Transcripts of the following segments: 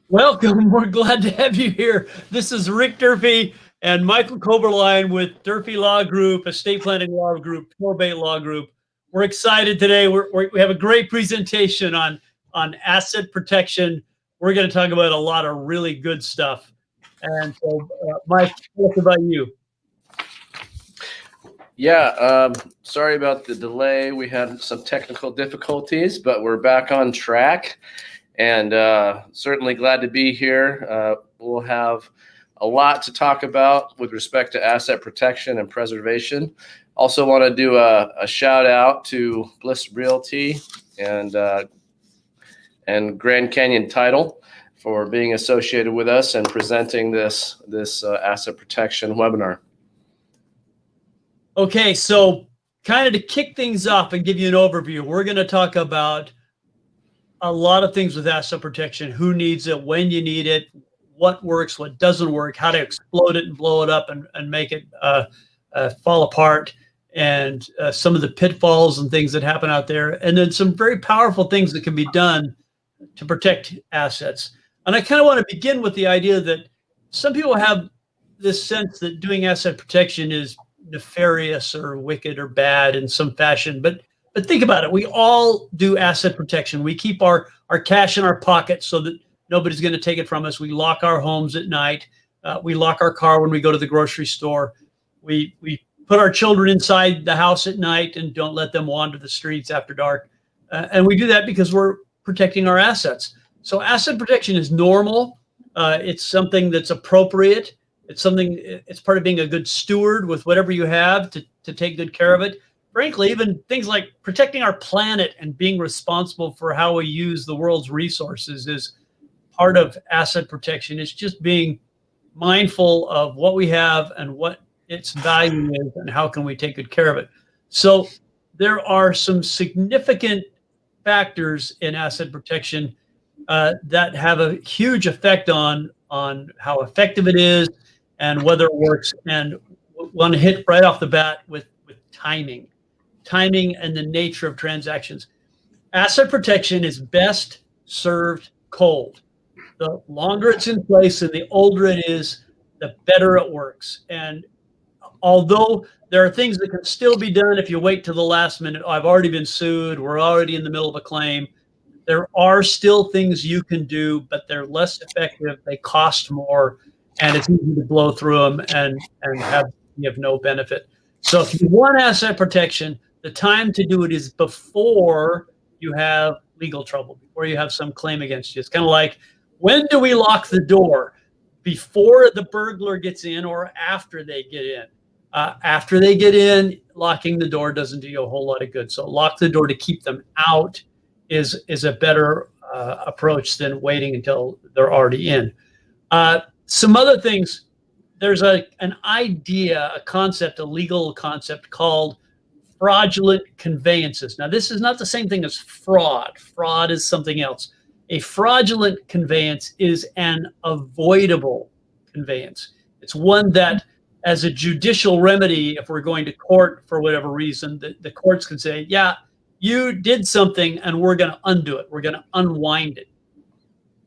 Welcome. We're glad to have you here. This is Rick Durfee and Michael Koberline with Durfee Law Group, Estate Planning Law Group, Probate Law Group. We're excited today. We have a great presentation on asset protection. We're going to talk about a lot of really good stuff. And so, Mike, what about you? Yeah, sorry about the delay. We had some technical difficulties, but we're back on track. And certainly glad to be here. We'll have a lot to talk about with respect to asset protection and preservation. Also want to do a shout out to Bliss Realty and Grand Canyon Title for being associated with us and presenting this asset protection webinar. Okay, so kind of to kick things off and give you an overview, we're going to talk about a lot of things with asset protection: who needs it, when you need it, what works, what doesn't work, how to explode it and blow it up and make it fall apart, and some of the pitfalls and things that happen out there, and then some very powerful things that can be done to protect assets. And I kind of want to begin with the idea that some people have this sense that doing asset protection is nefarious or wicked or bad in some fashion, but think about it. We all do asset protection. We keep our cash in our pocket so that nobody's going to take it from us. We lock our homes at night. We lock our car when we go to the grocery store. We put our children inside the house at night and don't let them wander the streets after dark. And we do that because we're protecting our assets. So asset protection is normal. It's something that's appropriate. It's part of being a good steward with whatever you have to take good care of it. Frankly, even things like protecting our planet and being responsible for how we use the world's resources is part of asset protection. It's just being mindful of what we have and what its value is and how can we take good care of it. So there are some significant factors in asset protection that have a huge effect on how effective it is and whether it works. And want to hit right off the bat with timing and the nature of transactions. Asset protection is best served cold. The longer it's in place and the older it is, the better it works. And although there are things that can still be done if you wait to the last minute, I've already been sued, we're already in the middle of a claim, there are still things you can do, but they're less effective, they cost more, and it's easy to blow through them and you have no benefit. So if you want asset protection, the time to do it is before you have legal trouble, before you have some claim against you. It's kind of like, when do we lock the door? Before the burglar gets in or after they get in? After they get in, locking the door doesn't do you a whole lot of good. So lock the door to keep them out is a better approach than waiting until they're already in. Some other things, there's an idea, a concept, a legal concept called fraudulent conveyances. Now, this is not the same thing as fraud. Fraud is something else. A fraudulent conveyance is an avoidable conveyance. It's one that, as a judicial remedy, if we're going to court for whatever reason, the courts can say, yeah, you did something and we're going to undo it. We're going to unwind it.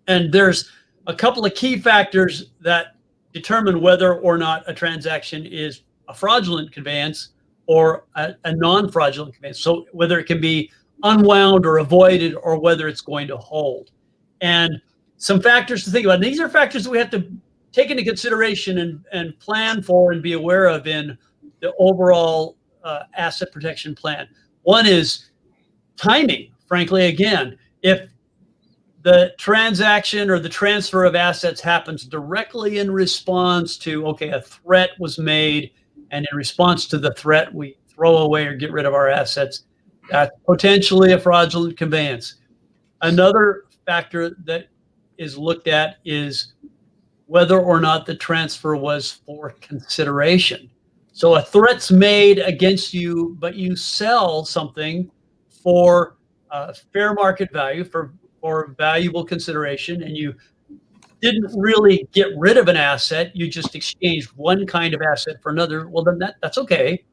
And there's a couple of key factors that determine whether or not a transaction is a fraudulent conveyance or a non-fraudulent conveyance. So whether it can be unwound or avoided or whether it's going to hold. And some factors to think about. And these are factors that we have to take into consideration and plan for and be aware of in the overall asset protection plan. One is timing. Frankly, again, if the transaction or the transfer of assets happens directly in response to, okay, a threat was made, and in response to the threat, we throw away or get rid of our assets, that's potentially a fraudulent conveyance. Another factor that is looked at is whether or not the transfer was for consideration. So a threat's made against you, but you sell something for fair market value, for valuable consideration, and you didn't really get rid of an asset, you just exchanged one kind of asset for another, well, then that's okay.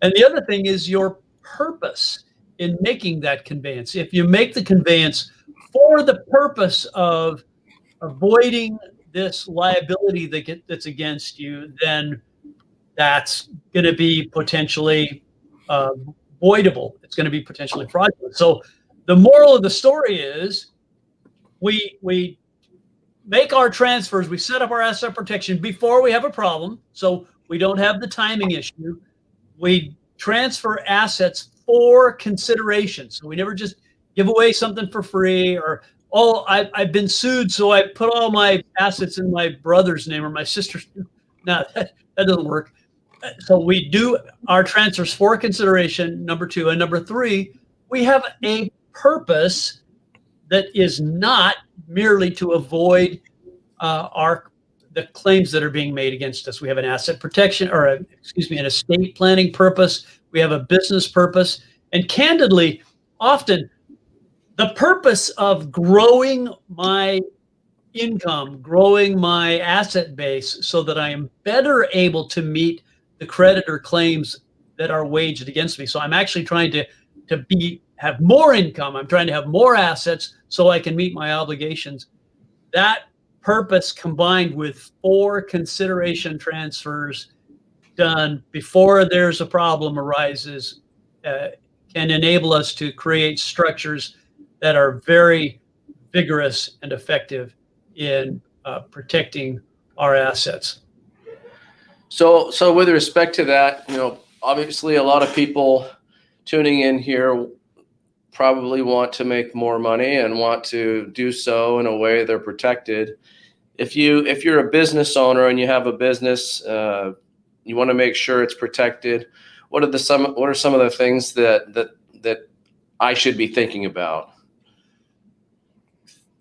And the other thing is your purpose in making that conveyance. If you make the conveyance for the purpose of avoiding this liability that's against you, then that's going to be potentially voidable. It's going to be potentially fraudulent. So the moral of the story is we make our transfers, we set up our asset protection before we have a problem, so we don't have the timing issue. We transfer assets for consideration. So we never just give away something for free, or, oh, I've been sued, so I put all my assets in my brother's name or my sister's. No, that doesn't work. So we do our transfers for consideration, number two. And number three, we have a purpose that is not merely to avoid the claims that are being made against us. We have an asset protection, or an estate planning purpose. We have a business purpose. And candidly, often the purpose of growing my income, growing my asset base so that I am better able to meet the creditor claims that are waged against me. So I'm actually trying to have more income. I'm trying to have more assets so I can meet my obligations. That purpose, combined with 4 consideration transfers done before there's a problem arises, can enable us to create structures that are very vigorous and effective in protecting our assets. So with respect to that, obviously a lot of people tuning in here probably want to make more money and want to do so in a way they're protected. If you're a business owner and you have a business, you want to make sure it's protected. What are some of the things that I should be thinking about?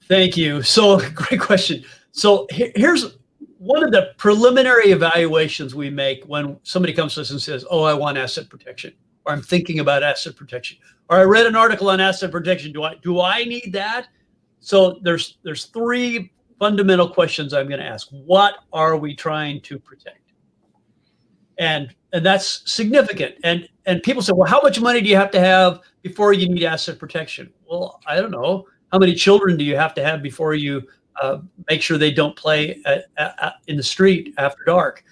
Thank you. So, great question. So here's one of the preliminary evaluations we make when somebody comes to us and says, oh, I want asset protection, or I'm thinking about asset protection, or I read an article on asset protection. Do I need that? So there's 3 fundamental questions I'm going to ask. What are we trying to protect? And that's significant. And people say, well, how much money do you have to have before you need asset protection? Well, I don't know. How many children do you have to have before you make sure they don't play in the street after dark?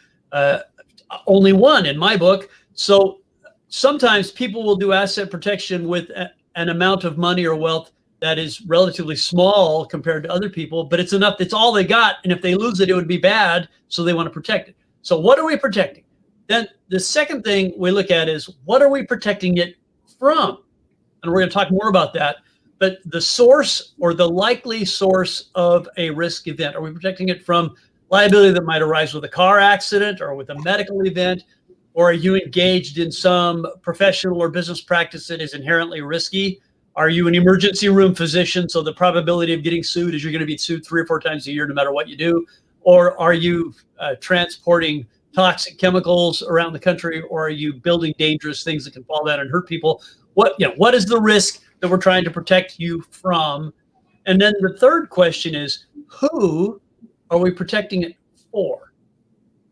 Only one in my book. So sometimes people will do asset protection with an amount of money or wealth that is relatively small compared to other people, but it's enough. It's all they got. And if they lose it, it would be bad. So they want to protect it. So what are we protecting? Then the second thing we look at is, what are we protecting it from? And we're going to talk more about that. But the source, or the likely source of a risk event, are we protecting it from liability that might arise with a car accident or with a medical event? Or are you engaged in some professional or business practice that is inherently risky? Are you an emergency room physician, so the probability of getting sued is you're going to be sued 3 or 4 times a year no matter what you do? Or are you transporting toxic chemicals around the country? Or are you building dangerous things that can fall down and hurt people? What is the risk that we're trying to protect you from? And then the third question is, who are we protecting it for?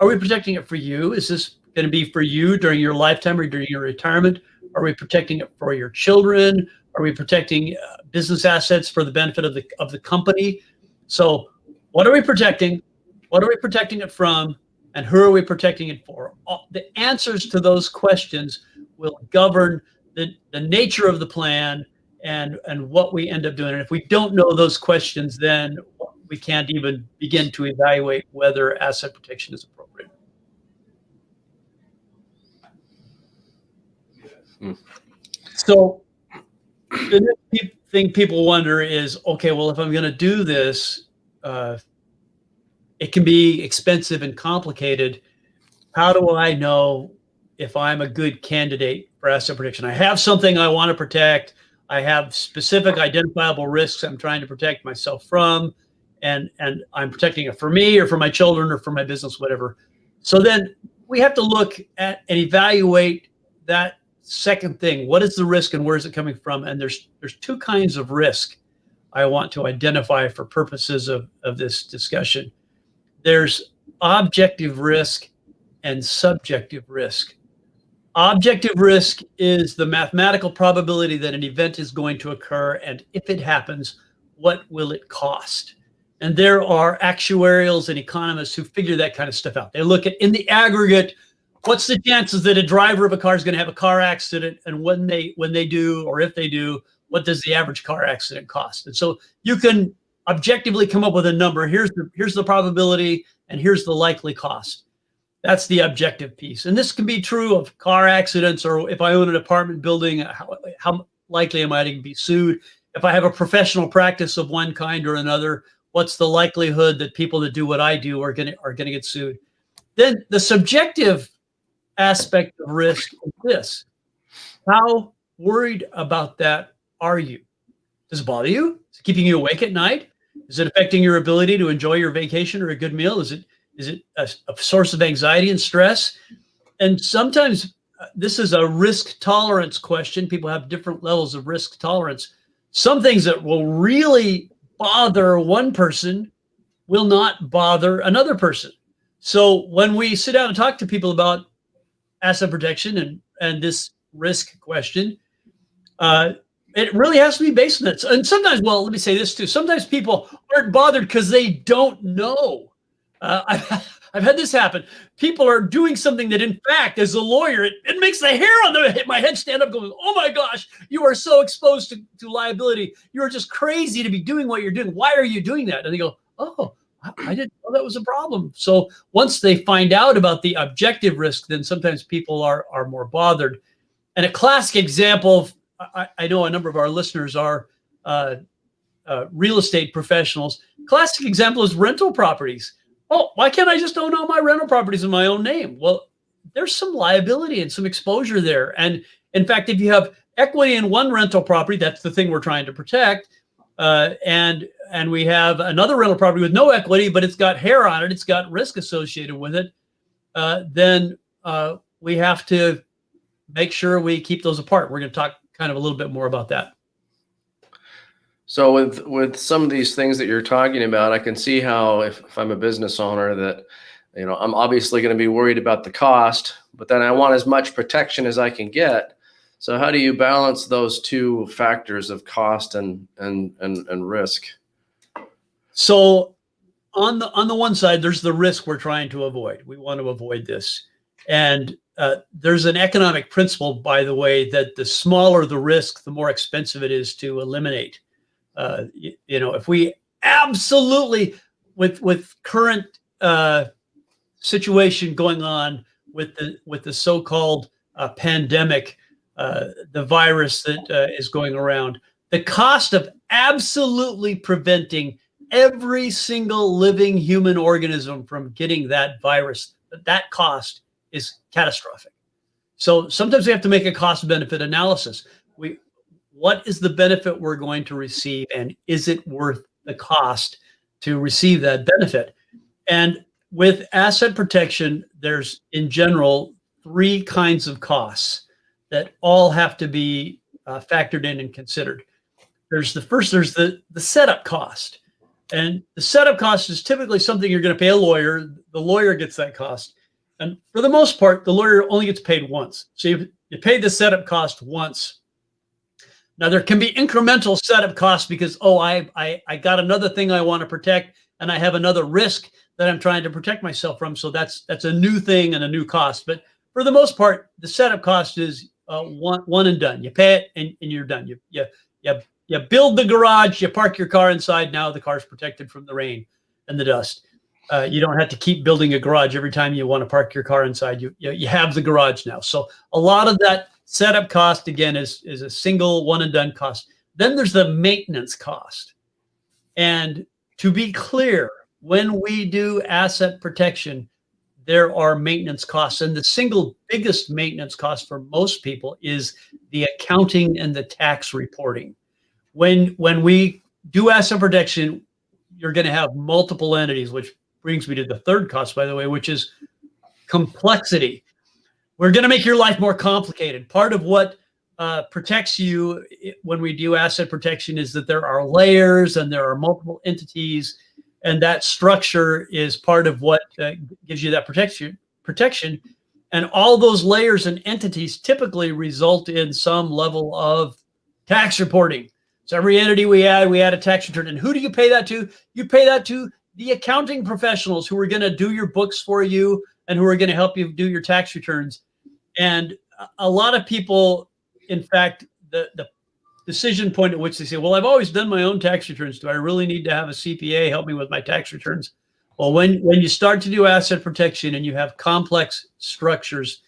Are we protecting it for you? Is this going to be for you during your lifetime or during your retirement? Are we protecting it for your children? Are we protecting business assets for the benefit of the company? So what are we protecting? What are we protecting it from? And who are we protecting it for? The answers to those questions will govern the nature of the plan and what we end up doing. And if we don't know those questions, then we can't even begin to evaluate whether asset protection is appropriate. So the next thing people wonder is, okay, well, if I'm going to do this, it can be expensive and complicated. How do I know if I'm a good candidate for asset protection? I have something I want to protect. I have specific identifiable risks I'm trying to protect myself from, and I'm protecting it for me or for my children or for my business, whatever. So then we have to look at and evaluate that second thing. What is the risk and where is it coming from? And there's 2 kinds of risk I want to identify for purposes of this discussion. There's objective risk and subjective risk. Objective risk is the mathematical probability that an event is going to occur, and if it happens, what will it cost? And there are actuarials and economists who figure that kind of stuff out. They look at, in the aggregate, what's the chances that a driver of a car is going to have a car accident, and when they do, or if they do, what does the average car accident cost? And so you can objectively come up with a number. Here's the probability, and here's the likely cost. That's the objective piece. And this can be true of car accidents, or if I own an apartment building, how likely am I to be sued? If I have a professional practice of one kind or another, what's the likelihood that people that do what I do are going to get sued? Then the subjective aspect of risk is this: how worried about that are you? Does it bother you? Is it keeping you awake at night? Is it affecting your ability to enjoy your vacation or a good meal? Is it a source of anxiety and stress? And sometimes this is a risk tolerance question. People have different levels of risk tolerance. Some things that will really bother one person will not bother another person. So when we sit down and talk to people about asset protection and this risk question, it really has to be based on that. And sometimes, well, let me say this too. Sometimes people aren't bothered because they don't know. I've had this happen. People are doing something that, in fact, as a lawyer, it makes the hair on my head stand up going, oh my gosh, you are so exposed to liability. You're just crazy to be doing what you're doing. Why are you doing that? And they go, oh, I didn't know that was a problem. So once they find out about the objective risk, then sometimes people are more bothered. And a classic example, I know a number of our listeners are real estate professionals. Classic example is rental properties. Oh, why can't I just own all my rental properties in my own name? Well, there's some liability and some exposure there. And in fact, if you have equity in one rental property, that's the thing we're trying to protect. And we have another rental property with no equity, but it's got hair on it, it's got risk associated with it. Then we have to make sure we keep those apart. We're going to talk kind of a little bit more about that. So with some of these things that you're talking about, I can see how if I'm a business owner that, I'm obviously going to be worried about the cost, but then I want as much protection as I can get. So how do you balance those two factors of cost and risk? So on the one side, there's the risk we're trying to avoid. We want to avoid this. And there's an economic principle, by the way, that the smaller the risk, the more expensive it is to eliminate. If we absolutely, with current situation going on with the so-called pandemic, the virus that is going around, the cost of absolutely preventing every single living human organism from getting that virus, that cost is catastrophic. So sometimes we have to make a cost-benefit analysis. What is the benefit we're going to receive, and is it worth the cost to receive that benefit? And with asset protection, there's in general three kinds of costs that all have to be factored in and considered. There's the setup cost. And the setup cost is typically something you're going to pay a lawyer. The lawyer gets that cost. And for the most part, the lawyer only gets paid once. So you pay the setup cost once. Now, there can be incremental setup costs because, I got another thing I want to protect, and I have another risk that I'm trying to protect myself from. So that's a new thing and a new cost. But for the most part, the setup cost is one and done. You pay it and you're done. You build the garage, you park your car inside. Now the car's protected from the rain and the dust. You don't have to keep building a garage every time you want to park your car inside. You have the garage now. So a lot of that setup cost, again, is a single one and done cost. Then there's the maintenance cost. And to be clear, when we do asset protection, there are maintenance costs. And the single biggest maintenance cost for most people is the accounting and the tax reporting. When we do asset protection, you're going to have multiple entities, which brings me to the third cost, by the way, which is complexity. We're going to make your life more complicated. Part of what protects you when we do asset protection is that there are layers and there are multiple entities, and that structure is part of what gives you that protection. And all those layers and entities typically result in some level of tax reporting. So every entity we add a tax return. And who do you pay that to? You pay that to the accounting professionals who are going to do your books for you and who are going to help you do your tax returns. And a lot of people, in fact, the decision point at which they say, well, I've always done my own tax returns. Do I really need to have a CPA help me with my tax returns? Well, when you start to do asset protection and you have complex structures,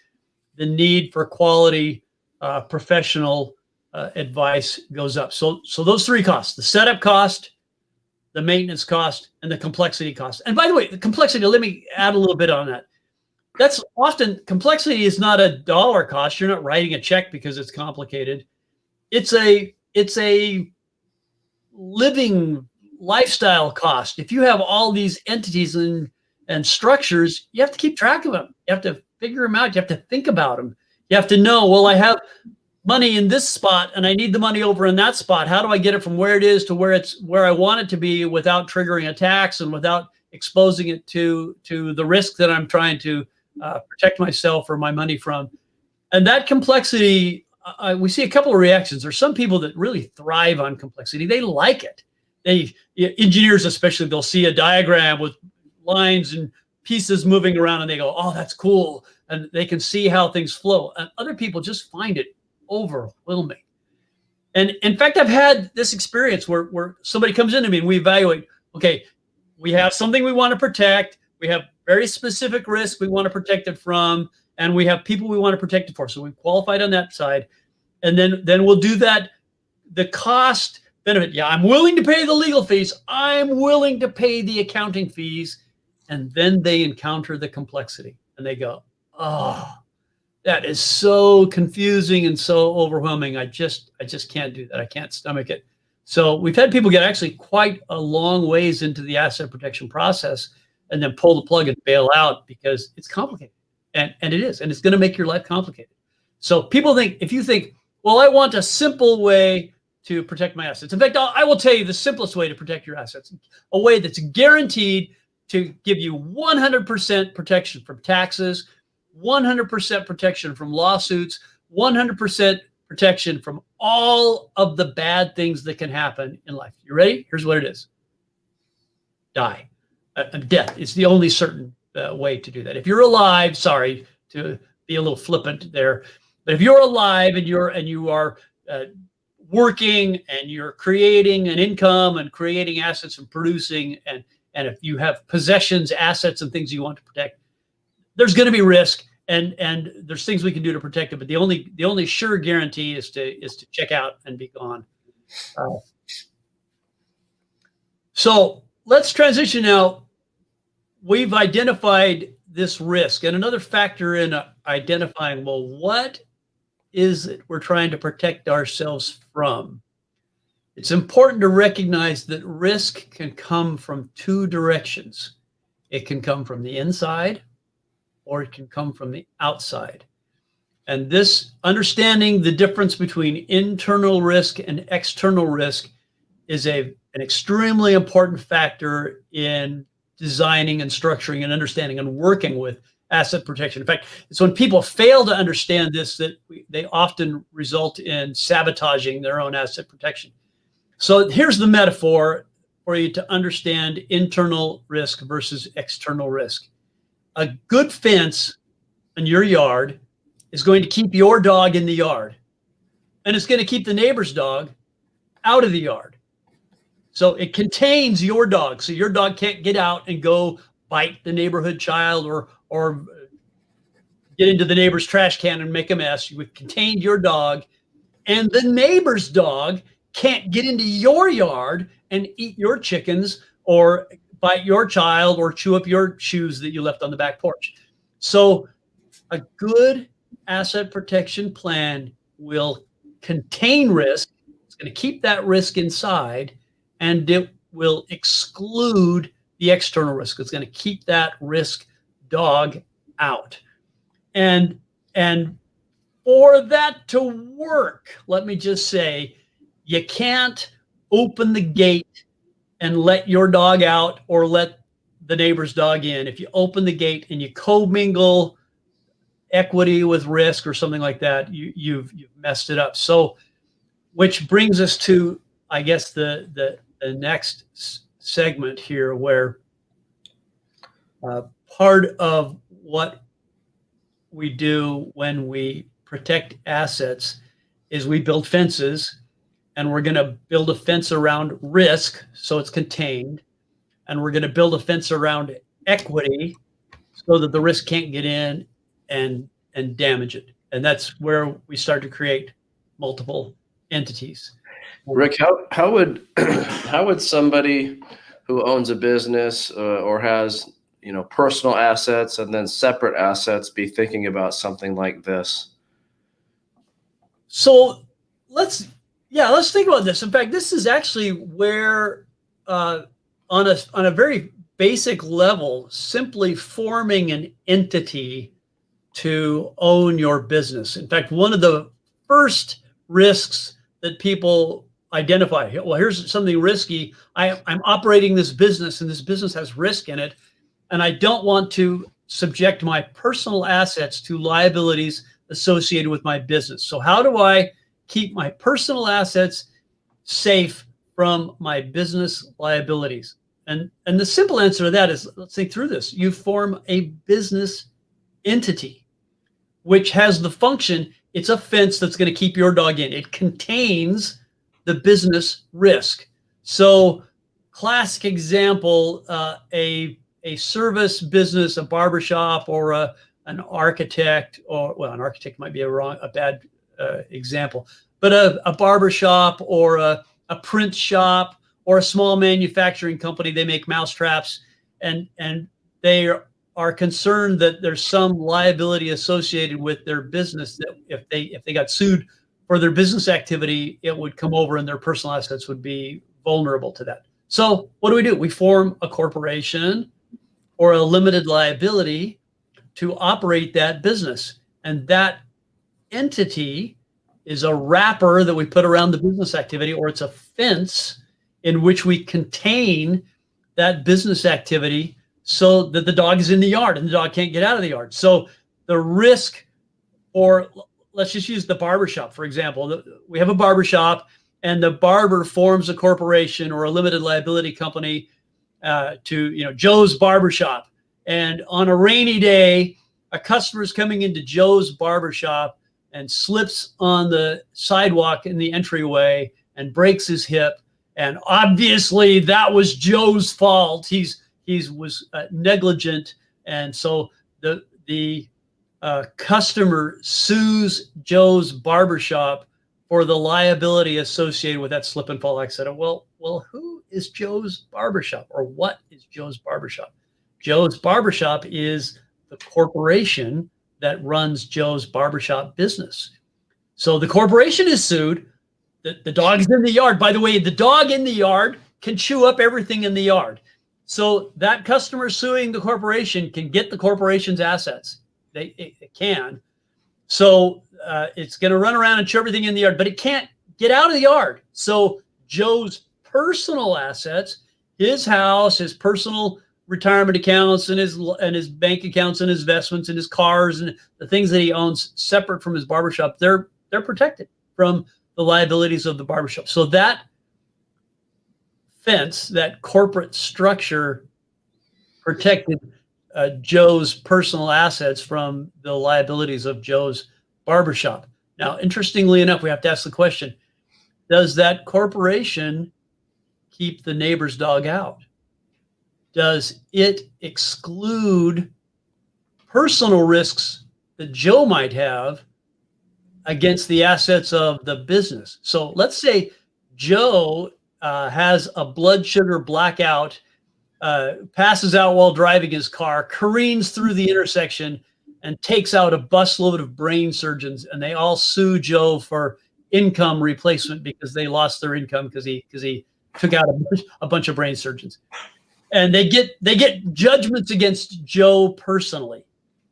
the need for quality professional advice goes up. So those three costs: the setup cost, the maintenance cost, and the complexity cost. And by the way, the complexity, let me add a little bit on that. That's often, complexity is not a dollar cost. You're not writing a check because it's complicated. It's a living lifestyle cost. If you have all these entities and structures, you have to keep track of them. You have to figure them out. You have to think about them. You have to know, well, I have money in this spot and I need the money over in that spot. How do I get it from where it is to where I want it to be without triggering a tax and without exposing it to the risk that I'm trying to protect myself or my money from? And that complexity, we see a couple of reactions. There's some people that really thrive on complexity. They like it. Engineers especially, they'll see a diagram with lines and pieces moving around and they go, oh, that's cool. And they can see how things flow. And other people just find it overwhelming. And in fact, I've had this experience where somebody comes into me and we evaluate, okay, we have something we want to protect. We have very specific risk we want to protect it from. And we have people we want to protect it for. So we've qualified on that side. And then we'll do that. The cost benefit. Yeah, I'm willing to pay the legal fees. I'm willing to pay the accounting fees. And then they encounter the complexity and they go, oh, that is so confusing and so overwhelming. I just can't do that. I can't stomach it. So we've had people get actually quite a long ways into the asset protection process and then pull the plug and bail out because it's complicated. And it is, and it's going to make your life complicated. So people think, if you think, well, I want a simple way to protect my assets. In fact, I will tell you the simplest way to protect your assets, a way that's guaranteed to give you 100% protection from taxes, 100% protection from lawsuits, 100% protection from all of the bad things that can happen in life. You ready? Here's what it is. Die. Death is the only certain way to do that. If you're alive, sorry to be a little flippant there, but if you're alive and you are working and you're creating an income and creating assets and producing, and if you have possessions, assets, and things you want to protect, there's going to be risk, and there's things we can do to protect it. But the only sure guarantee is to check out and be gone. So let's transition now. We've identified this risk, and another factor in identifying, well, what is it we're trying to protect ourselves from? It's important to recognize that risk can come from two directions. It can come from the inside, or it can come from the outside. And this, understanding the difference between internal risk and external risk, is an extremely important factor in designing and structuring and understanding and working with asset protection. In fact, it's when people fail to understand this that they often result in sabotaging their own asset protection. So here's the metaphor for you to understand internal risk versus external risk. A good fence in your yard is going to keep your dog in the yard, and it's going to keep the neighbor's dog out of the yard. So it contains your dog. So your dog can't get out and go bite the neighborhood child or get into the neighbor's trash can and make a mess. You've contained your dog, and the neighbor's dog can't get into your yard and eat your chickens or bite your child or chew up your shoes that you left on the back porch. So a good asset protection plan will contain risk. It's going to keep that risk inside, and it will exclude the external risk. It's going to keep that risk dog out. And for that to work, let me just say, you can't open the gate and let your dog out or let the neighbor's dog in. If you open the gate and you commingle equity with risk or something like that, you've messed it up. So, which brings us to I guess the next segment here, where part of what we do when we protect assets is we build fences, and we're going to build a fence around risk so it's contained, and we're going to build a fence around equity so that the risk can't get in and damage it. And that's where we start to create multiple entities. Rick, how would how would somebody who owns a business or has personal assets and then separate assets be thinking about something like this? So let's think about this. In fact, this is actually where on a very basic level, simply forming an entity to own your business. In fact, one of the first risks that people identify, well, here's something risky. I'm operating this business, and this business has risk in it, and I don't want to subject my personal assets to liabilities associated with my business. So how do I keep my personal assets safe from my business liabilities? And the simple answer to that is, let's think through this. You form a business entity, which has the function, it's a fence that's going to keep your dog in. It contains the business risk. So classic example, a service business, a barbershop, or an architect, or well, an architect might be a bad example, but a barbershop or a print shop or a small manufacturing company. They make mousetraps, and they are concerned that there's some liability associated with their business, that if they got sued for their business activity, it would come over and their personal assets would be vulnerable to that. So what do? We form a corporation or a limited liability to operate that business. And that entity is a wrapper that we put around the business activity, or it's a fence in which we contain that business activity so that the dog is in the yard and the dog can't get out of the yard. So the risk, or let's just use the barbershop, for example. We have a barbershop, and the barber forms a corporation or a limited liability company to Joe's Barbershop. And on a rainy day, a customer is coming into Joe's Barbershop and slips on the sidewalk in the entryway and breaks his hip. And obviously that was Joe's fault. He was negligent. And so the customer sues Joe's Barbershop for the liability associated with that slip and fall accident. Well, who is Joe's Barbershop, or what is Joe's Barbershop? Joe's Barbershop is the corporation that runs Joe's Barbershop business. So the corporation is sued. The dog's in the yard. By the way, the dog in the yard can chew up everything in the yard. So that customer suing the corporation can get the corporation's assets. It can. So it's going to run around and chew everything in the yard, but it can't get out of the yard. So Joe's personal assets, his house, his personal retirement accounts, and his bank accounts, and his investments, and his cars, and the things that he owns separate from his barbershop, they're protected from the liabilities of the barbershop. So that fence, that corporate structure, protected Joe's personal assets from the liabilities of Joe's Barbershop. Now, interestingly enough, we have to ask the question, does that corporation keep the neighbor's dog out? Does it exclude personal risks that Joe might have against the assets of the business? So let's say Joe has a blood sugar blackout, passes out while driving his car, careens through the intersection, and takes out a busload of brain surgeons, and they all sue Joe for income replacement because they lost their income because he took out a bunch of brain surgeons. And they get judgments against Joe personally.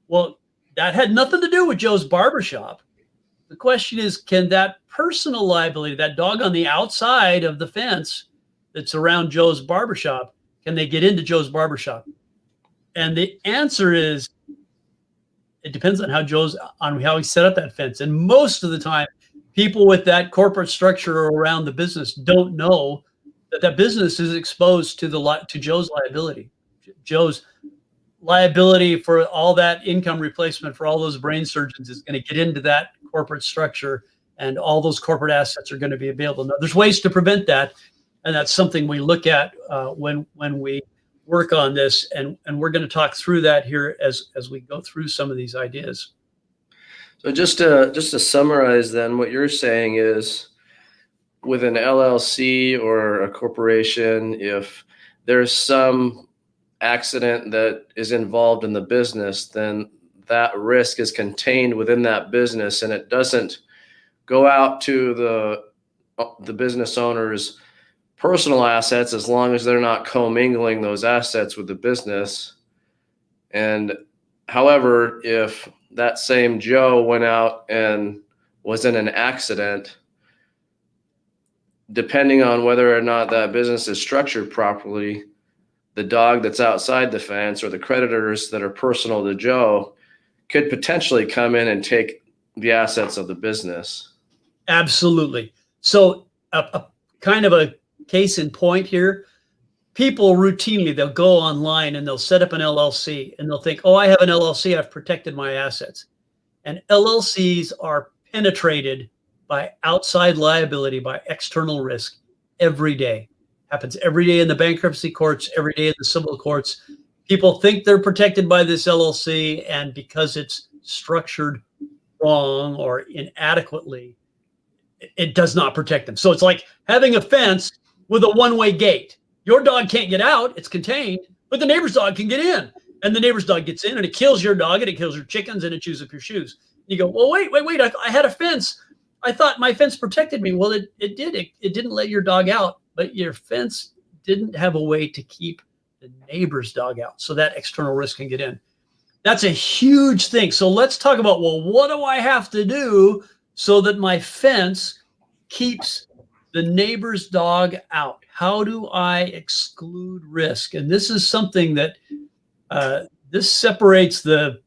Well, that had nothing to do with Joe's Barbershop. The question is, can that personal liability, that dog on the outside of the fence that's around Joe's Barbershop, can they get into Joe's Barbershop? And the answer is, it depends on how he set up that fence. And most of the time, People with that corporate structure around the business don't know that that business is exposed to to Joe's liability. Joe's liability for all that income replacement for all those brain surgeons is going to get into that corporate structure, and all those corporate assets are going to be available. Now, there's ways to prevent that, and that's something we look at when we work on this, and we're going to talk through that here as we go through some of these ideas. So just to summarize then, what you're saying is with an LLC or a corporation, if there's some accident that is involved in the business, then that risk is contained within that business and it doesn't go out to the business owner's personal assets as long as they're not commingling those assets with the business. And however, if that same Joe went out and was in an accident, depending on whether or not that business is structured properly, the dog that's outside the fence or the creditors that are personal to Joe could potentially come in and take the assets of the business. Absolutely. So a kind of a case in point here, people routinely, they'll go online and they'll set up an LLC and they'll think, oh, I have an LLC, I've protected my assets. And LLCs are penetrated by outside liability, by external risk every day. Happens every day in the bankruptcy courts, every day in the civil courts. People think they're protected by this LLC, and because it's structured wrong or inadequately, it does not protect them. So it's like having a fence with a one-way gate. Your dog can't get out, it's contained, but the neighbor's dog can get in. And the neighbor's dog gets in and it kills your dog and it kills your chickens and it chews up your shoes. You go, well, wait, I had a fence. I thought my fence protected me. Well, it did. It didn't let your dog out, but your fence didn't have a way to keep the neighbor's dog out. So that external risk can get in. That's a huge thing. So let's talk about, well, what do I have to do so that my fence keeps the neighbor's dog out? How do I exclude risk? And this is something that this separates the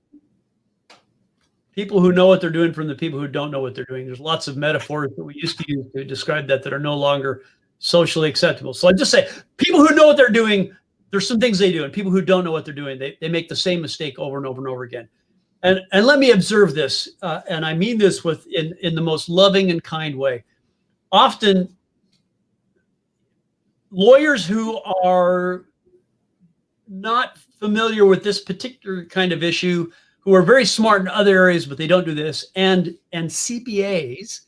people who know what they're doing from the people who don't know what they're doing. There's lots of metaphors that we used to use to describe that are no longer socially acceptable. So I just say people who know what they're doing, there's some things they do, and people who don't know what they're doing, they make the same mistake over and over and over again. And let me observe this, and I mean this in the most loving and kind way. Often, lawyers who are not familiar with this particular kind of issue, who are very smart in other areas, but they don't do this, and CPAs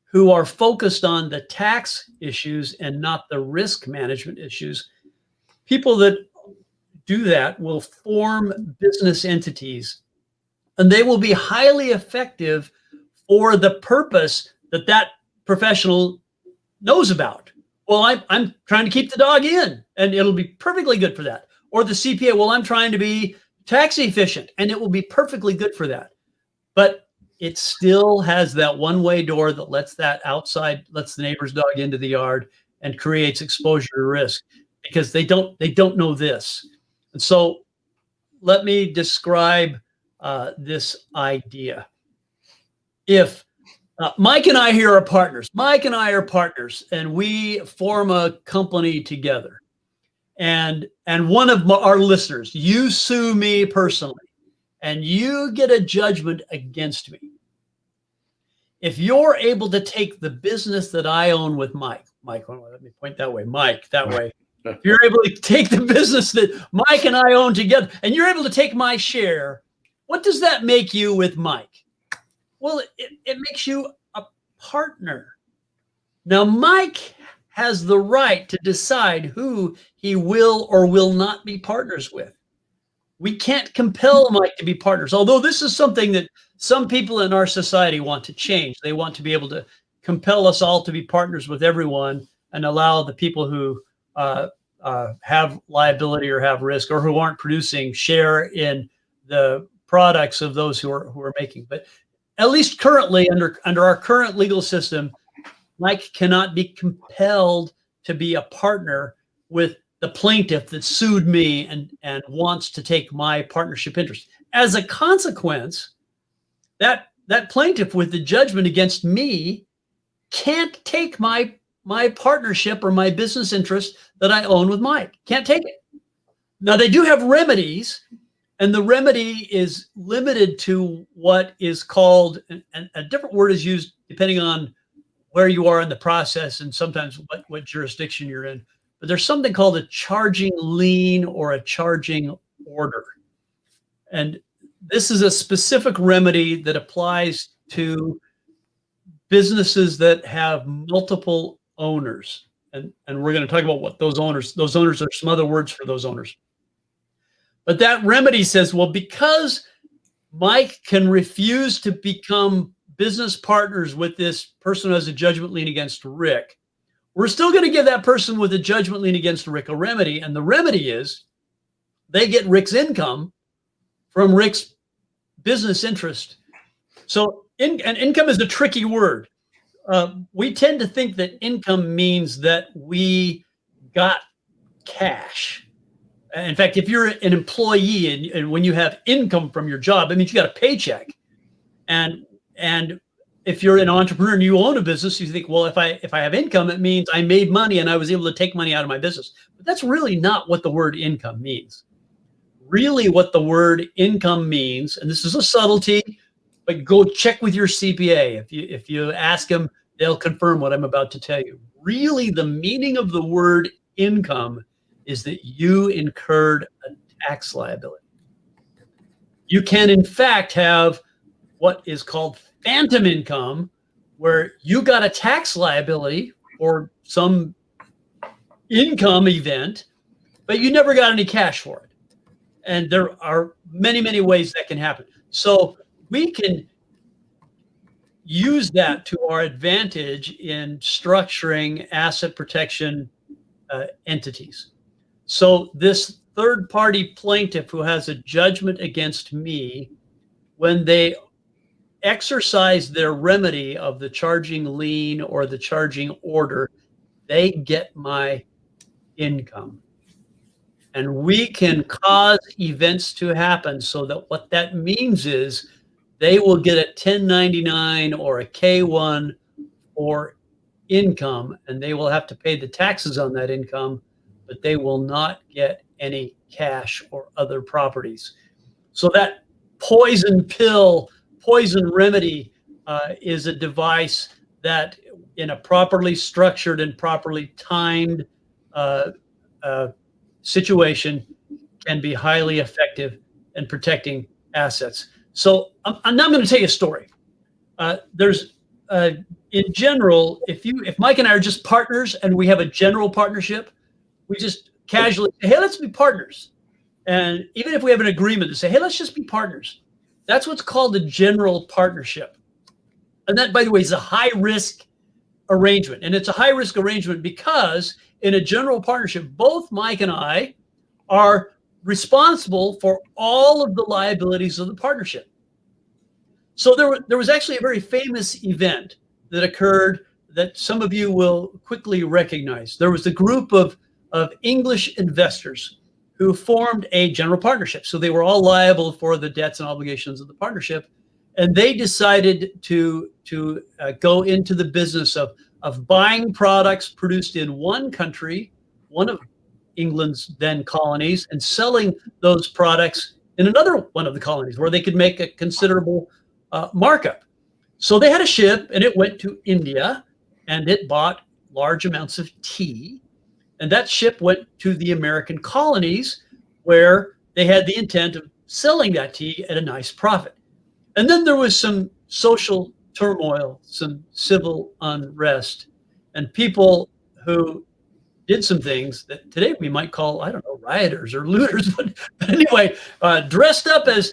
who are focused on the tax issues and not the risk management issues, people that do that will form business entities, and they will be highly effective for the purpose that that professional knows about. Well, I'm trying to keep the dog in, and it'll be perfectly good for that. Or the CPA, well, I'm trying to be tax efficient, and it will be perfectly good for that. But it still has that one-way door that lets the neighbor's dog into the yard and creates exposure to risk, because they don't know this. And so let me describe this idea. If Mike and I here are partners. Mike and I are partners, and we form a company together. And one of our listeners, you sue me personally, and you get a judgment against me. If you're able to take the business that I own with Mike, let me point that way, Mike, that way. If you're able to take the business that Mike and I own together, and you're able to take my share, what does that make you with Mike? Well, it makes you a partner. Now, Mike has the right to decide who he will or will not be partners with. We can't compel Mike to be partners, although this is something that some people in our society want to change. They want to be able to compel us all to be partners with everyone and allow the people who have liability or have risk or who aren't producing share in the products of those who are making. But at least currently, under our current legal system, Mike cannot be compelled to be a partner with the plaintiff that sued me and wants to take my partnership interest. As a consequence, that that plaintiff with the judgment against me can't take my partnership or my business interest that I own with Mike. Can't take it. Now they do have remedies, and the remedy is limited to what is called, and a different word is used depending on where you are in the process and sometimes what jurisdiction you're in. But there's something called a charging lien or a charging order. And this is a specific remedy that applies to businesses that have multiple owners. And we're going to talk about what those owners are, some other words for those owners. But that remedy says, well, because Mike can refuse to become business partners with this person who has a judgment lien against Rick, we're still going to give that person with a judgment lien against Rick a remedy. And the remedy is they get Rick's income from Rick's business interest. So income is a tricky word. We tend to think that income means that we got cash. In fact, if you're an employee and when you have income from your job, it means you got a paycheck. And if you're an entrepreneur and you own a business, you think, well, if I have income, it means I made money and I was able to take money out of my business. But that's really not what the word income means. Really what the word income means, and this is a subtlety, but go check with your CPA. If you ask them, they'll confirm what I'm about to tell you. Really, the meaning of the word income is that you incurred a tax liability. You can, in fact, have what is called phantom income, where you got a tax liability or some income event, but you never got any cash for it. And there are many, many ways that can happen. So we can use that to our advantage in structuring asset protection entities. So this third-party plaintiff who has a judgment against me, when they exercise their remedy of the charging lien or the charging order, they get my income. And we can cause events to happen so that what that means is they will get a 1099 or a K1 for income, and they will have to pay the taxes on that income, but they will not get any cash or other properties. So that poison pill, poison remedy is a device that in a properly structured and properly timed situation can be highly effective in protecting assets. So I'm now going to tell you a story. In general, if Mike and I are just partners and we have a general partnership, we just casually say, hey, let's be partners. And even if we have an agreement to say, hey, let's just be partners. That's what's called a general partnership. And that, by the way, is a high risk arrangement. And it's a high risk arrangement because in a general partnership, both Mike and I are responsible for all of the liabilities of the partnership. So there was actually a very famous event that occurred that some of you will quickly recognize. There was a group of English investors who formed a general partnership. So they were all liable for the debts and obligations of the partnership. And they decided to go into the business of buying products produced in one country, one of England's then colonies, and selling those products in another one of the colonies where they could make a considerable markup. So they had a ship and it went to India and it bought large amounts of tea. And that ship went to the American colonies where they had the intent of selling that tea at a nice profit. And then there was some social turmoil, some civil unrest, and people who did some things that today we might call, I don't know, rioters or looters. But anyway, dressed up as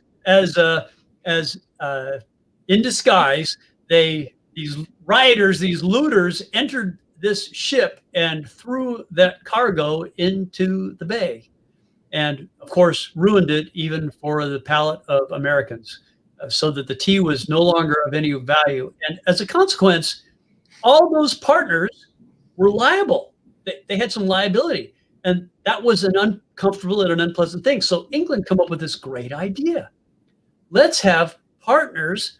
in disguise, these rioters, these looters entered this ship and threw that cargo into the bay, and of course ruined it even for the palate of Americans, so that the tea was no longer of any value. And as a consequence, all those partners were liable. They had some liability, and that was an uncomfortable and an unpleasant thing. So England come up with this great idea. Let's have partners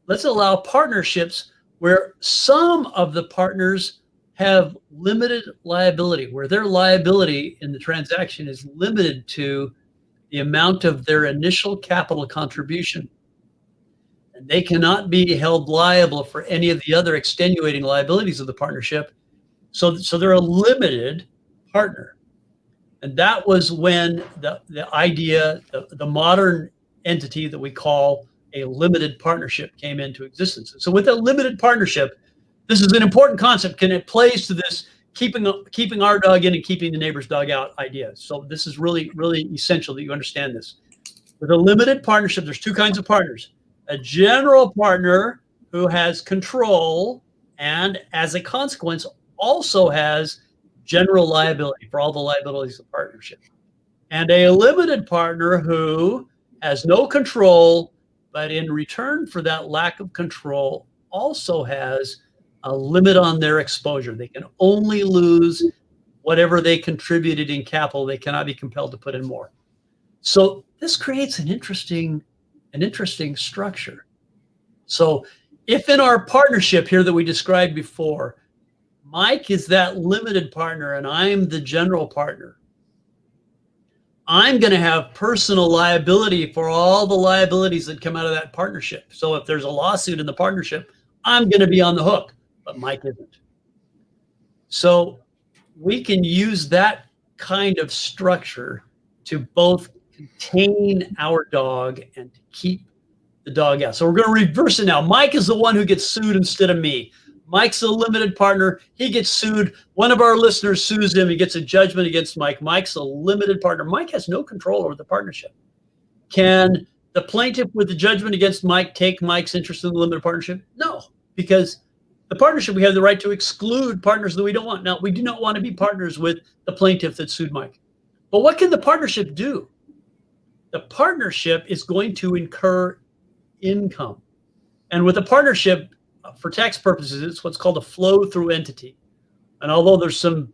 let's allow partnerships where some of the partners have limited liability, where their liability in the transaction is limited to the amount of their initial capital contribution. And they cannot be held liable for any of the other extenuating liabilities of the partnership. So they're a limited partner. And that was when the idea, the modern entity that we call a limited partnership came into existence. So with a limited partnership, this is an important concept, and it plays to this keeping our dog in and keeping the neighbor's dog out idea. So this is really, really essential that you understand this. With a limited partnership, there's two kinds of partners. A general partner who has control and as a consequence also has general liability for all the liabilities of the partnership. And a limited partner who has no control, but in return for that lack of control also has a limit on their exposure. They can only lose whatever they contributed in capital. They cannot be compelled to put in more. So this creates an interesting structure. So if in our partnership here that we described before, Mike is that limited partner and I'm the general partner, I'm going to have personal liability for all the liabilities that come out of that partnership. So if there's a lawsuit in the partnership, I'm going to be on the hook, but Mike isn't. So we can use that kind of structure to both contain our dog and to keep the dog out. So we're going to reverse it now. Mike is the one who gets sued instead of me. Mike's a limited partner. He gets sued. One of our listeners sues him. He gets a judgment against Mike. Mike's a limited partner. Mike has no control over the partnership. Can the plaintiff with the judgment against Mike take Mike's interest in the limited partnership? No, because the partnership, we have the right to exclude partners that we don't want. Now, we do not want to be partners with the plaintiff that sued Mike. But what can the partnership do? The partnership is going to incur income. And with a partnership, for tax purposes, it's what's called a flow-through entity. And although there's some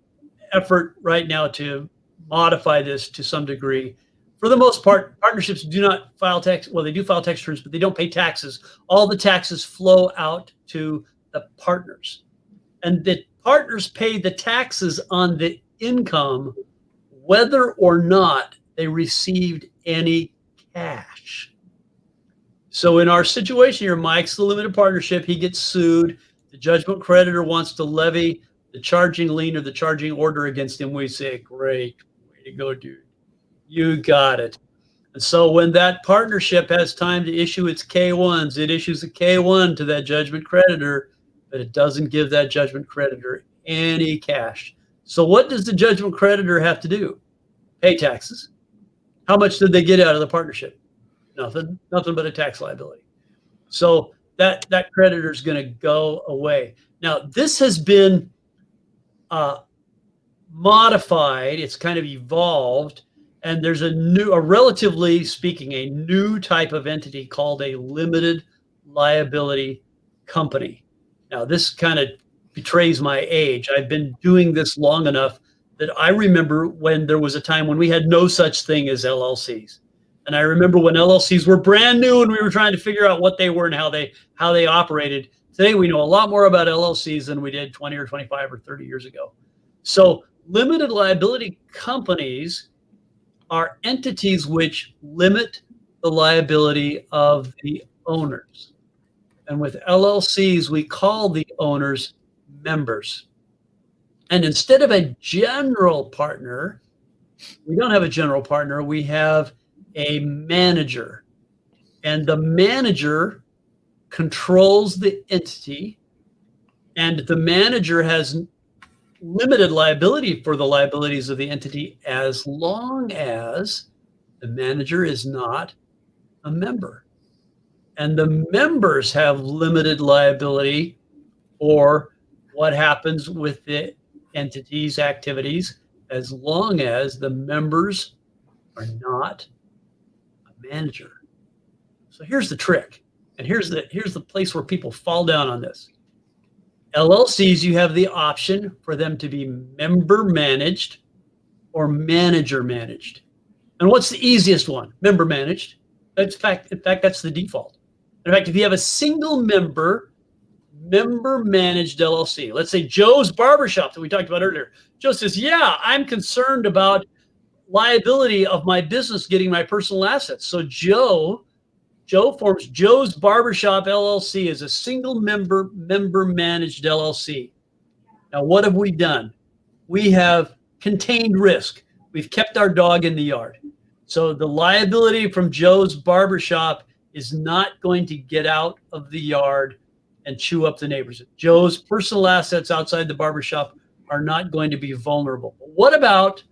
effort right now to modify this to some degree, for the most part, partnerships do not file tax. Well, they do file tax returns, but they don't pay taxes. All the taxes flow out to the partners. And the partners pay the taxes on the income, whether or not they received any cash. So in our situation here, Mike's the limited partnership. He gets sued. The judgment creditor wants to levy the charging lien or the charging order against him. We say, great, way to go, dude. You got it. And so when that partnership has time to issue its K-1s, it issues a K-1 to that judgment creditor, but it doesn't give that judgment creditor any cash. So what does the judgment creditor have to do? Pay taxes. How much did they get out of the partnership? Nothing but a tax liability. So that creditor is going to go away. Now, this has been modified. It's kind of evolved. And there's relatively speaking, a new type of entity called a limited liability company. Now, this kind of betrays my age. I've been doing this long enough that I remember when there was a time when we had no such thing as LLCs. And I remember when LLCs were brand new and we were trying to figure out what they were and how they operated. Today, we know a lot more about LLCs than we did 20 or 25 or 30 years ago. So limited liability companies are entities which limit the liability of the owners. And with LLCs, we call the owners members. And instead of a general partner, we don't have a general partner, we have a manager. And the manager controls the entity, and the manager has limited liability for the liabilities of the entity as long as the manager is not a member. And the members have limited liability for what happens with the entity's activities as long as the members are not a manager. So here's the trick. And here's the place where people fall down on this. LLCs, you have the option for them to be member managed or manager managed. And what's the easiest one? Member managed. In fact, that's the default. In fact, if you have a single member managed LLC, let's say Joe's Barbershop that we talked about earlier. Joe says, yeah, I'm concerned about liability of my business getting my personal assets. So Joe forms Joe's Barbershop LLC as a single member managed LLC. Now, what have we done? We have contained risk. We've kept our dog in the yard. So the liability from Joe's Barbershop is not going to get out of the yard and chew up the neighbors. Joe's personal assets outside the barbershop are not going to be vulnerable. What about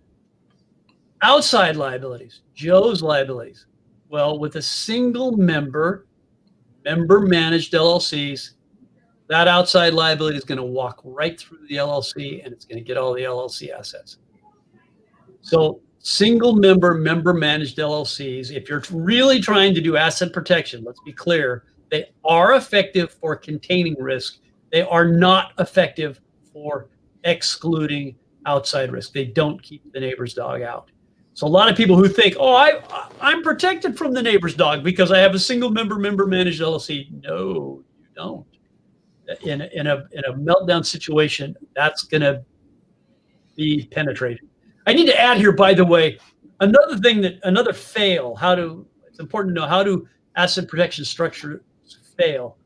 outside liabilities? Joe's liabilities. Well, with a single member managed LLCs, that outside liability is going to walk right through the LLC and it's going to get all the LLC assets. So single member managed LLCs, if you're really trying to do asset protection, let's be clear, they are effective for containing risk. They are not effective for excluding outside risk. They don't keep the neighbor's dog out. So a lot of people who think, oh, I'm protected from the neighbor's dog because I have a single member managed LLC. No, you don't. In a meltdown situation, that's going to be penetrated. I need to add here, by the way, another fail. It's important to know how do asset protection structures fail.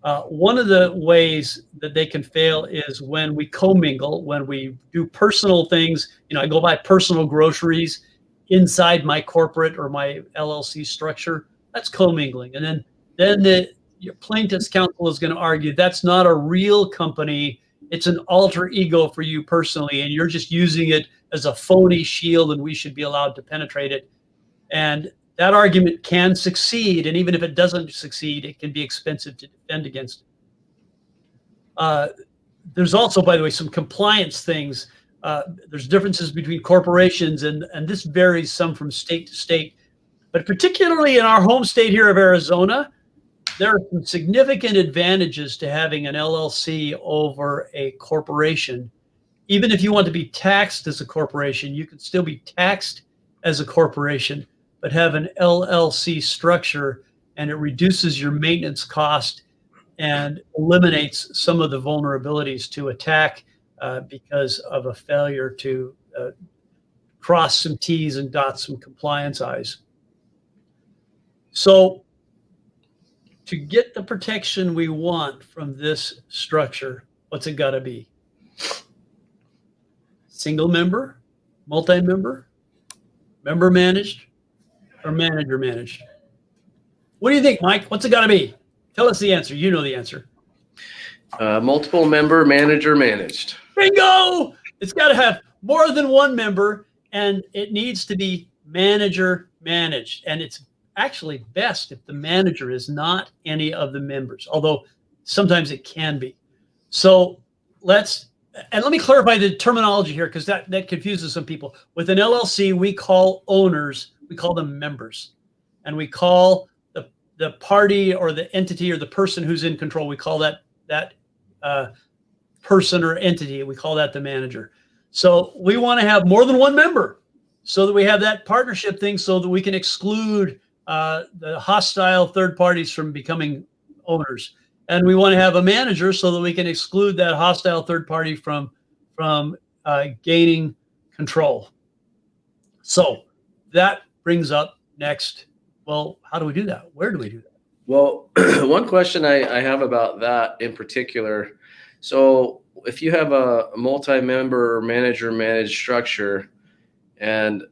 One of the ways that they can fail is when we commingle, when we do personal things. I go buy personal groceries inside my corporate or my LLC structure. That's commingling, and then your plaintiff's counsel is going to argue that's not a real company. It's an alter ego for you personally, and you're just using it as a phony shield, and we should be allowed to penetrate it. And that argument can succeed, and even if it doesn't succeed, it can be expensive to defend against. There's also, by the way, some compliance things. There's differences between corporations, and this varies some from state to state. But particularly in our home state here of Arizona, there are some significant advantages to having an LLC over a corporation. Even if you want to be taxed as a corporation, you can still be taxed as a corporation, but have an LLC structure, and it reduces your maintenance cost and eliminates some of the vulnerabilities to attack because of a failure to cross some T's and dot some compliance I's. So to get the protection we want from this structure, what's it got to be? Single member, multi-member, member managed, or manager managed? What do you think, Mike? What's it got to be? Tell us the answer. You know the answer. Multiple member, manager managed. Bingo! It's got to have more than one member, and it needs to be manager managed. And it's actually best if the manager is not any of the members, although sometimes it can be. So let me clarify the terminology here, because that confuses some people. With an LLC, we call owners, we call them members, and we call the party or the entity or the person who's in control, we call that person or entity, we call that the manager. So we want to have more than one member so that we have that partnership thing, so that we can exclude the hostile third parties from becoming owners. And we want to have a manager so that we can exclude that hostile third party from gaining control. So that brings up next, well, how do we do that? Where do we do that? Well, one question I have about that in particular. So if you have a multi-member manager managed structure, and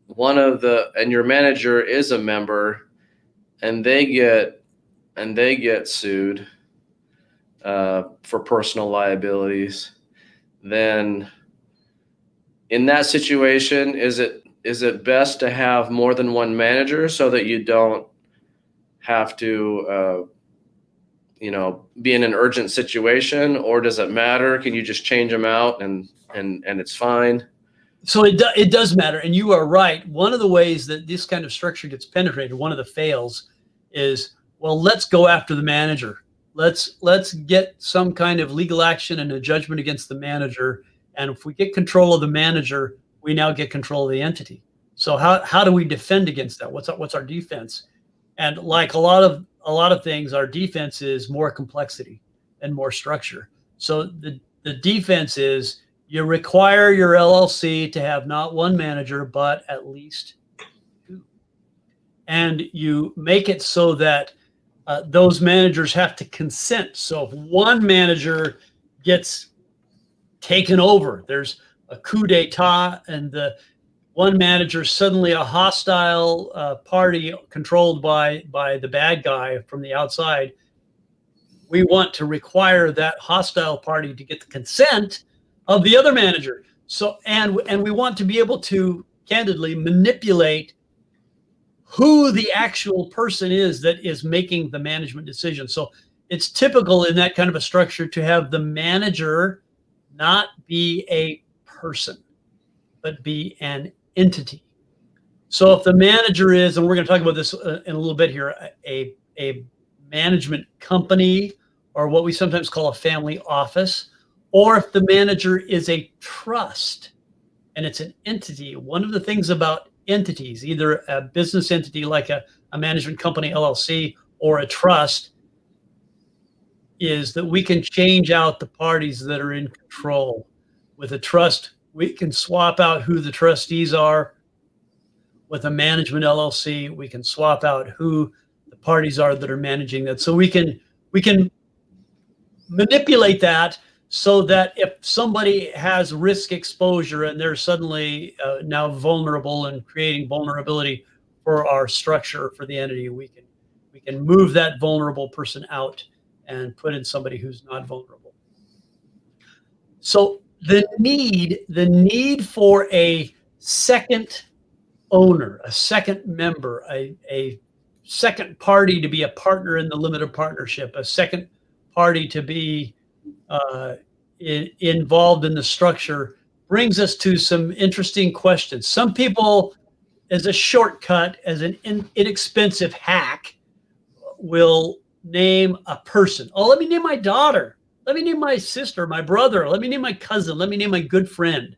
your manager is a member, and they get sued for personal liabilities, then in that situation, is it best to have more than one manager so that you don't have to be in an urgent situation, or does it matter? Can you just change them out and it's fine? So it does matter, and you are right. One of the ways that this kind of structure gets penetrated, one of the fails, is, well, let's go after the manager. Let's get some kind of legal action and a judgment against the manager, and if we get control of the manager, we now get control of the entity. So how do we defend against that? What's our defense? And like a lot of things, our defense is more complexity and more structure. So the defense is you require your LLC to have not one manager, but at least two. And you make it so that those managers have to consent. So if one manager gets taken over, there's a coup d'etat, and the one manager suddenly a hostile party controlled by the bad guy from the outside. We want to require that hostile party to get the consent of the other manager. So and we want to be able to candidly manipulate who the actual person is that is making the management decision. So it's typical in that kind of a structure to have the manager not be a person, but be an entity. So if the manager is, and we're going to talk about this in a little bit here, a management company, or what we sometimes call a family office, or if the manager is a trust and it's an entity. One of the things about entities, either a business entity like a management company, LLC, or a trust, is that we can change out the parties that are in control. With a trust, we can swap out who the trustees are. With a management LLC, we can swap out who the parties are that are managing that. So we can manipulate that so that if somebody has risk exposure and they're suddenly now vulnerable and creating vulnerability for our structure, for the entity, we can move that vulnerable person out and put in somebody who's not vulnerable. So the need for a second owner, a second member, a second party to be a partner in the limited partnership, a second party to be involved in the structure, brings us to some interesting questions. Some people, as a shortcut, as an inexpensive hack, will name a person. Oh, let me name my daughter. Let me name my sister, my brother. Let me name my cousin. Let me name my good friend.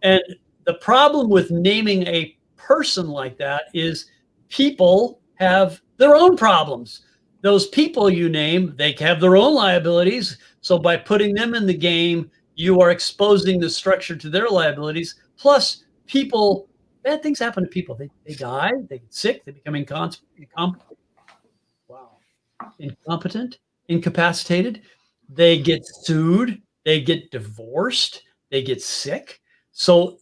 And the problem with naming a person like that is people have their own problems. Those people you name, they have their own liabilities. So by putting them in the game, you are exposing the structure to their liabilities. Plus, people, bad things happen to people. They die, they get sick, they become incompetent, incapacitated. They get sued, they get divorced, they get sick. So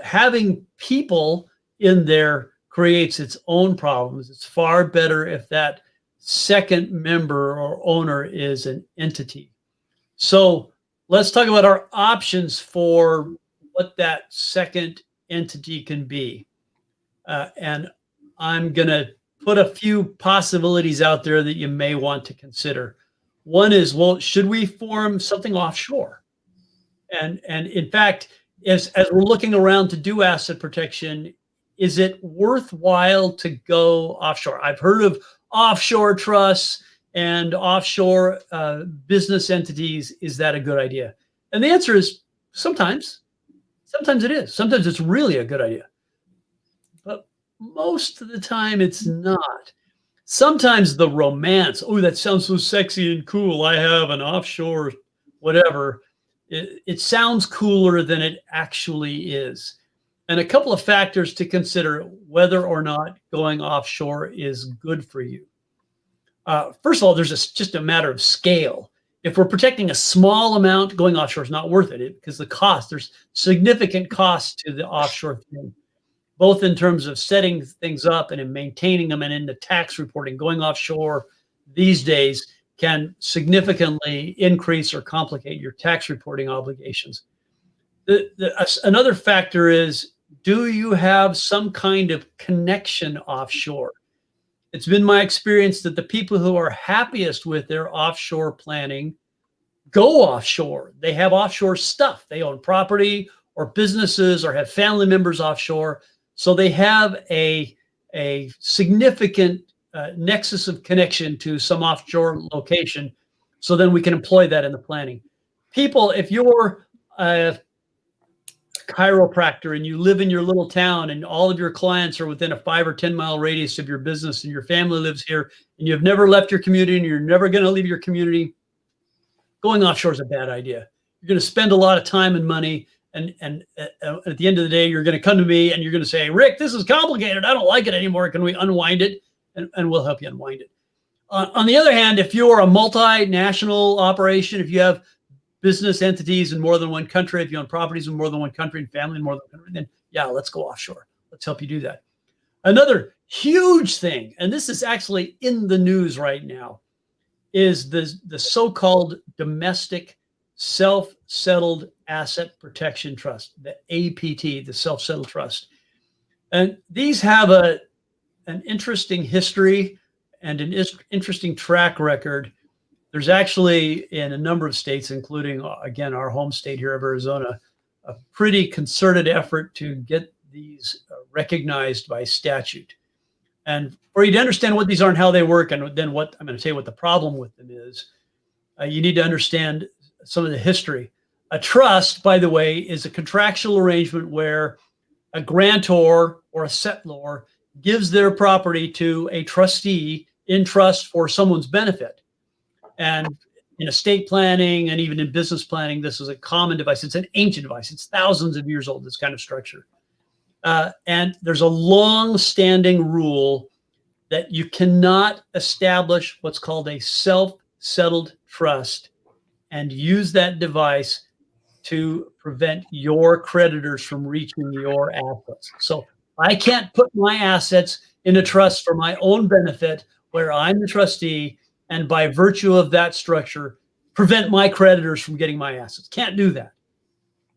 having people in there creates its own problems. It's far better if that second member or owner is an entity. So let's talk about our options for what that second entity can be. And I'm going to put a few possibilities out there that you may want to consider. One is, well, should we form something offshore? And in fact, as we're looking around to do asset protection, is it worthwhile to go offshore? I've heard of offshore trusts and offshore business entities. Is that a good idea? And the answer is sometimes. Sometimes it is. Sometimes it's really a good idea. But most of the time it's not. Sometimes the romance, oh, that sounds so sexy and cool. I have an offshore whatever. It sounds cooler than it actually is. And a couple of factors to consider whether or not going offshore is good for you. First of all, there's just a matter of scale. If we're protecting a small amount, going offshore is not worth it because the cost, there's significant cost to the offshore thing, both in terms of setting things up and in maintaining them and in the tax reporting. Going offshore these days can significantly increase or complicate your tax reporting obligations. Another factor is, do you have some kind of connection offshore? It's been my experience that the people who are happiest with their offshore planning go offshore. They have offshore stuff. They own property or businesses or have family members offshore. So they have a significant nexus of connection to some offshore location. So then we can employ that in the planning. People, if you're a chiropractor and you live in your little town and all of your clients are within a 5 or 10 mile radius of your business and your family lives here and you've never left your community and you're never going to leave your community, going offshore is a bad idea. You're going to spend a lot of time and money. And at the end of the day, you're going to come to me and you're going to say, Rick, this is complicated. I don't like it anymore. Can we unwind it? And we'll help you unwind it. On the other hand, if you're a multinational operation, if you have business entities in more than one country, if you own properties in more than one country and family in more than one country, then yeah, let's go offshore. Let's help you do that. Another huge thing, and this is actually in the news right now, is the so-called domestic self-settled asset protection trust, the APT, the self-settled trust. And these have an interesting history and an interesting track record. There's actually in a number of states, including, again, our home state here of Arizona, a pretty concerted effort to get these recognized by statute. And for you to understand what these are and how they work, and then what I'm going to tell you what the problem with them is, you need to understand some of the history. A trust, by the way, is a contractual arrangement where a grantor or a settlor gives their property to a trustee in trust for someone's benefit. And in estate planning and even in business planning, this is a common device. It's an ancient device. It's thousands of years old, this kind of structure. And there's a long-standing rule that you cannot establish what's called a self-settled trust and use that device to prevent your creditors from reaching your assets. So I can't put my assets in a trust for my own benefit where I'm the trustee and by virtue of that structure, prevent my creditors from getting my assets. Can't do that.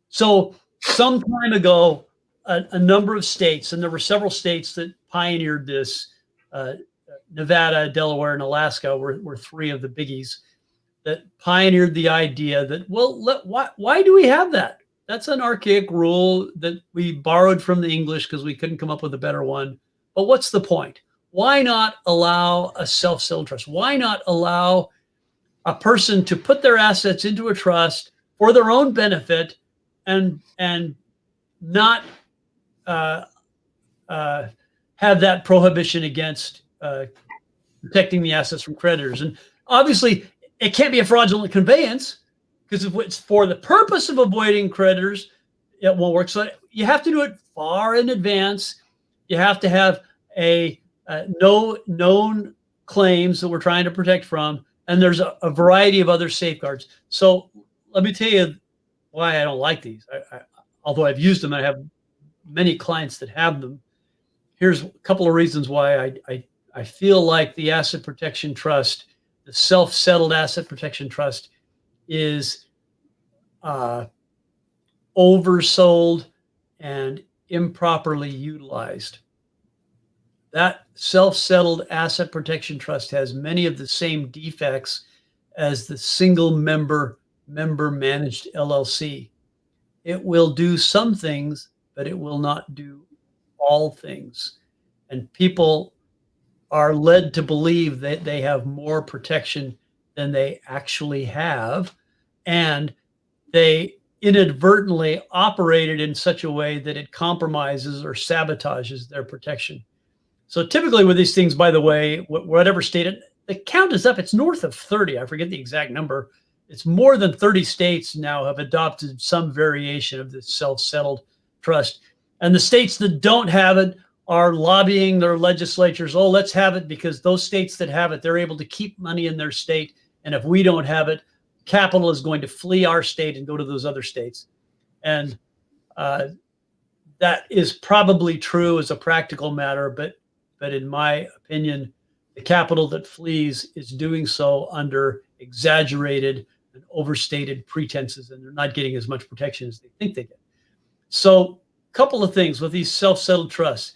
So some time ago, a number of states, and there were several states that pioneered this, Nevada, Delaware, and Alaska were three of the biggies that pioneered the idea that, well, why do we have that? That's an archaic rule that we borrowed from the English because we couldn't come up with a better one. But what's the point? Why not allow a self-settled trust? Why not allow a person to put their assets into a trust for their own benefit and not have that prohibition against protecting the assets from creditors? And obviously, it can't be a fraudulent conveyance because if it's for the purpose of avoiding creditors, it won't work. So you have to do it far in advance. You have to have no known claims that we're trying to protect from, and there's a variety of other safeguards. So let me tell you why I don't like these. Although I've used them, I have many clients that have them. Here's a couple of reasons why I feel like the asset protection trust, the self-settled asset protection trust, is oversold and improperly utilized. That self-settled asset protection trust has many of the same defects as the single member managed LLC. It will do some things, but it will not do all things. And people are led to believe that they have more protection than they actually have. And they inadvertently operated in such a way that it compromises or sabotages their protection. So typically with these things, by the way, whatever state, the count is up. It's north of 30. I forget the exact number. It's more than 30 states now have adopted some variation of this self-settled trust. And the states that don't have it are lobbying their legislatures. Oh, let's have it because those states that have it, they're able to keep money in their state. And if we don't have it, capital is going to flee our state and go to those other states. And that is probably true as a practical matter, but in my opinion, the capital that flees is doing so under exaggerated and overstated pretenses, and they're not getting as much protection as they think they get. So a couple of things with these self-settled trusts.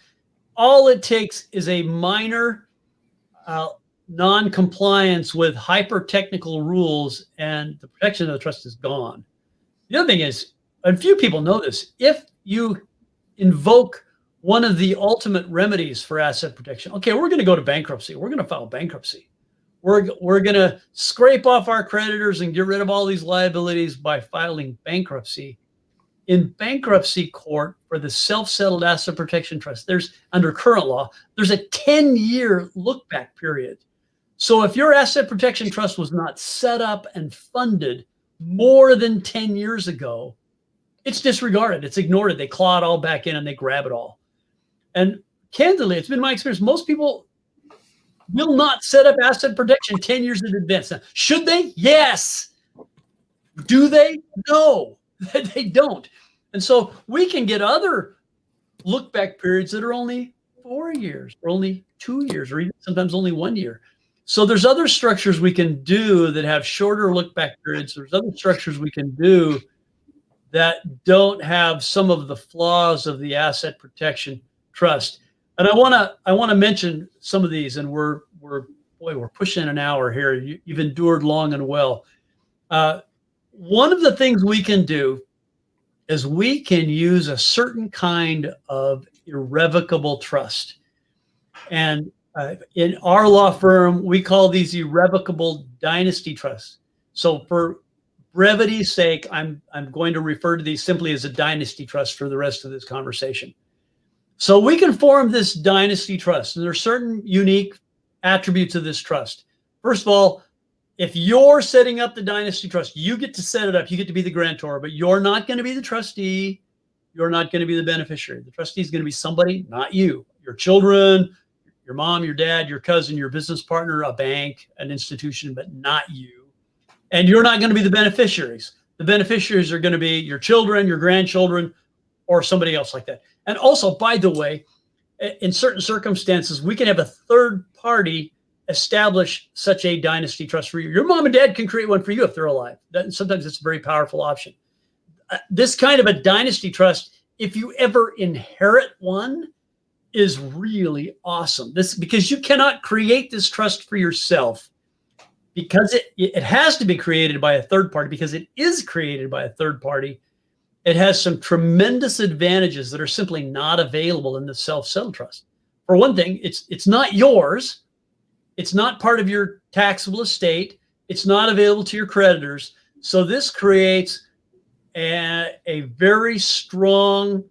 All it takes is a minor non-compliance with hyper-technical rules, and the protection of the trust is gone. The other thing is, and few people know this, if you invoke one of the ultimate remedies for asset protection, okay, we're going to go to bankruptcy. We're going to file bankruptcy. We're going to scrape off our creditors and get rid of all these liabilities by filing bankruptcy. in bankruptcy court for the self-settled asset protection trust, there's under current law, there's a 10-year look back period. So if your asset protection trust was not set up and funded more than 10 years ago, it's disregarded, it's ignored. They claw it all back in and they grab it all. And candidly, it's been my experience, most people will not set up asset protection 10 years in advance. Now, should they? Yes. Do they? No, they don't. And so we can get other look back periods that are only 4 years or only 2 years or even sometimes only 1 year. So there's other structures we can do that have shorter look back periods. There's other structures we can do that don't have some of the flaws of the asset protection trust. And I want to mention some of these, and we're pushing an hour here. You've endured long and well. One of the things we can do is we can use a certain kind of irrevocable trust. And in our law firm, we call these irrevocable dynasty trusts. So for brevity's sake, I'm going to refer to these simply as a dynasty trust for the rest of this conversation. So we can form this dynasty trust, and there are certain unique attributes of this trust. First of all, if you're setting up the dynasty trust, you get to set it up. You get to be the grantor, but you're not going to be the trustee. You're not going to be the beneficiary. The trustee is going to be somebody, not you. Your children, your mom, your dad, your cousin, your business partner, a bank, an institution, but not you. And you're not going to be the beneficiaries. The beneficiaries are going to be your children, your grandchildren, or somebody else like that. And also, by the way, in certain circumstances, we can have a third party establish such a dynasty trust for you. Your mom and dad can create one for you if they're alive. Sometimes it's a very powerful option. This kind of a dynasty trust, if you ever inherit one, is really awesome. Because you cannot create this trust for yourself, because it has to be created by a third party. Because it is created by a third party, it has some tremendous advantages that are simply not available in the self-settled trust. For one thing, it's not yours. It's not part of your taxable estate. It's not available to your creditors. So this creates a very strong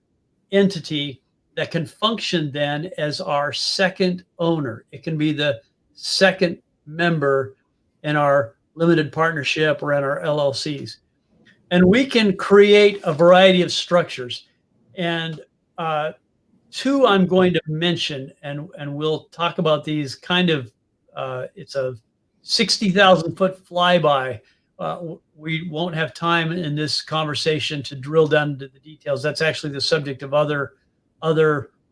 entity that can function then as our second owner. It can be the second member in our limited partnership or in our LLCs. And we can create a variety of structures. And two I'm going to mention, and we'll talk about these kind of, it's a 60,000 foot flyby. We won't have time in this conversation to drill down into the details. That's actually the subject of other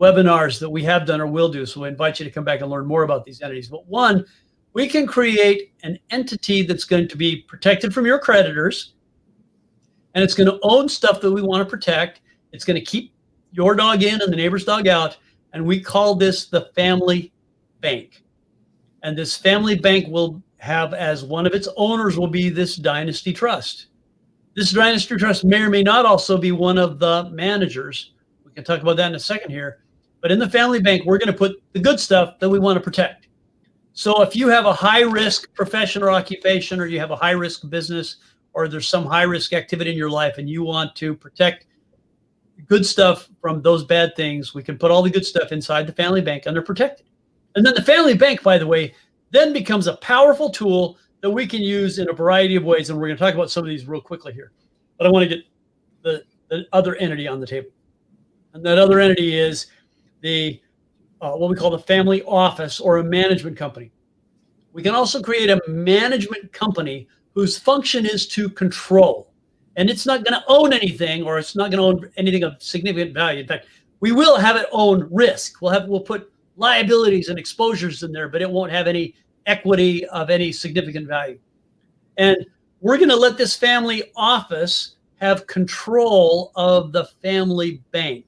webinars that we have done or will do. So we invite you to come back and learn more about these entities. But one, we can create an entity that's going to be protected from your creditors, and it's going to own stuff that we want to protect. It's going to keep your dog in and the neighbor's dog out. And we call this the family bank. And this family bank will have, as one of its owners, will be this dynasty trust. This dynasty trust may or may not also be one of the managers. We can talk about that in a second here. But in the family bank, we're going to put the good stuff that we want to protect. So if you have a high-risk profession or occupation, or you have a high-risk business, or there's some high-risk activity in your life and you want to protect good stuff from those bad things, we can put all the good stuff inside the family bank and they're protected. And then the family bank, by the way, then becomes a powerful tool that we can use in a variety of ways. And we're going to talk about some of these real quickly here. But I want to get the other entity on the table. And that other entity is the what we call the family office, or a management company. We can also create a management company whose function is to control. And it's not going to own anything, or it's not going to own anything of significant value. In fact, we will have it own risk. We'll put liabilities and exposures in there, but it won't have any equity of any significant value. And we're going to let this family office have control of the family bank.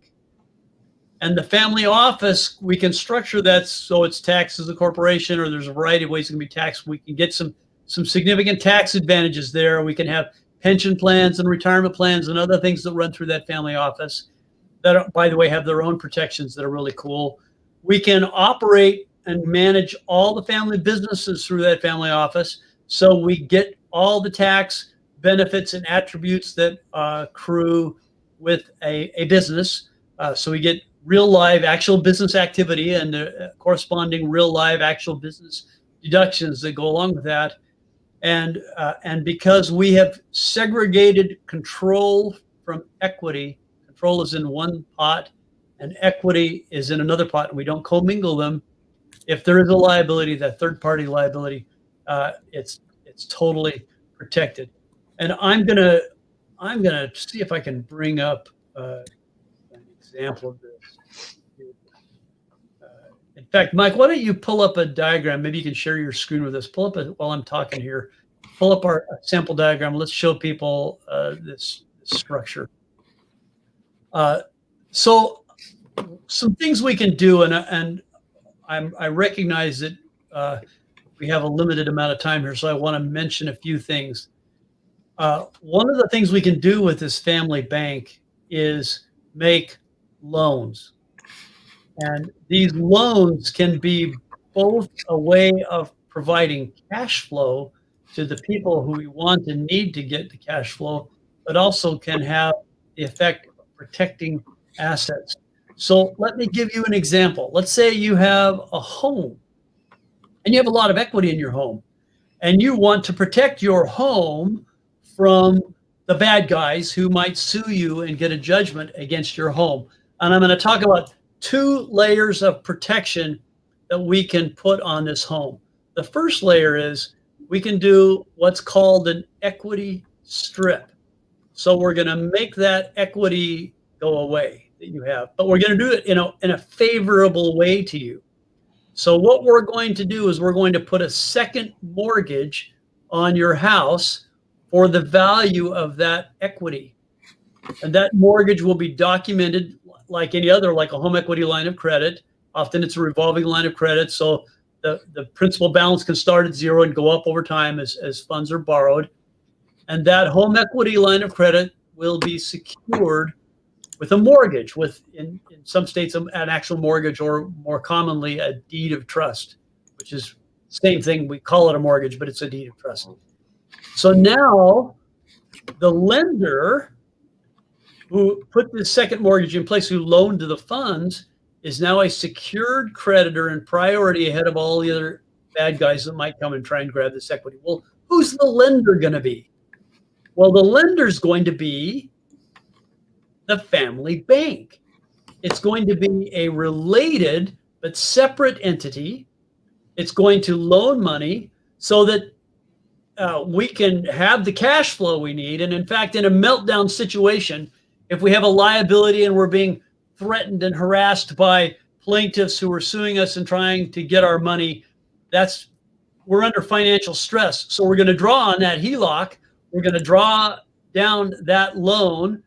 And the family office, we can structure that so it's taxed as a corporation, or there's a variety of ways it can be taxed. We can get some significant tax advantages there. We can have pension plans and retirement plans and other things that run through that family office that, by the way, have their own protections that are really cool. We can operate and manage all the family businesses through that family office. So we get all the tax benefits and attributes that accrue with a business. So we get real live actual business activity and corresponding real live actual business deductions that go along with that. And because we have segregated control from equity, control is in one pot and equity is in another pot, and we don't commingle them. If there is a liability, that third party liability, it's totally protected. And I'm gonna see if I can bring up an example of this. In fact, Mike, why don't you pull up a diagram? Maybe you can share your screen with us. Pull up while I'm talking here. Pull up our sample diagram. Let's show people this structure. So some things we can do, and I recognize that we have a limited amount of time here, so I want to mention a few things. One of the things we can do with this family bank is make loans. And these loans can be both a way of providing cash flow to the people who we want and need to get the cash flow, but also can have the effect of protecting assets. So let me give you an example. Let's say you have a home and you have a lot of equity in your home and you want to protect your home from the bad guys who might sue you and get a judgment against your home. And I'm going to talk about 2 layers of protection that we can put on this home. The first layer is we can do what's called an equity strip. So we're going to make that equity go away that you have, but we're going to do it in a favorable way to you. So what we're going to do is we're going to put a second mortgage on your house for the value of that equity. And that mortgage will be documented like any other, like a home equity line of credit. Often it's a revolving line of credit. So the principal balance can start at 0 and go up over time as funds are borrowed. And that home equity line of credit will be secured with a mortgage, in some states an actual mortgage, or more commonly a deed of trust, which is the same thing. We call it a mortgage, but it's a deed of trust. So now the lender who put this second mortgage in place, who loaned to the funds, is now a secured creditor and priority ahead of all the other bad guys that might come and try and grab this equity. Well, who's the lender going to be? Well, the lender's going to be the family bank. It's going to be a related but separate entity. It's going to loan money so that we can have the cash flow we need. And in fact, in a meltdown situation, if we have a liability and we're being threatened and harassed by plaintiffs who are suing us and trying to get our money, we're under financial stress. So we're going to draw on that HELOC. We're going to draw down that loan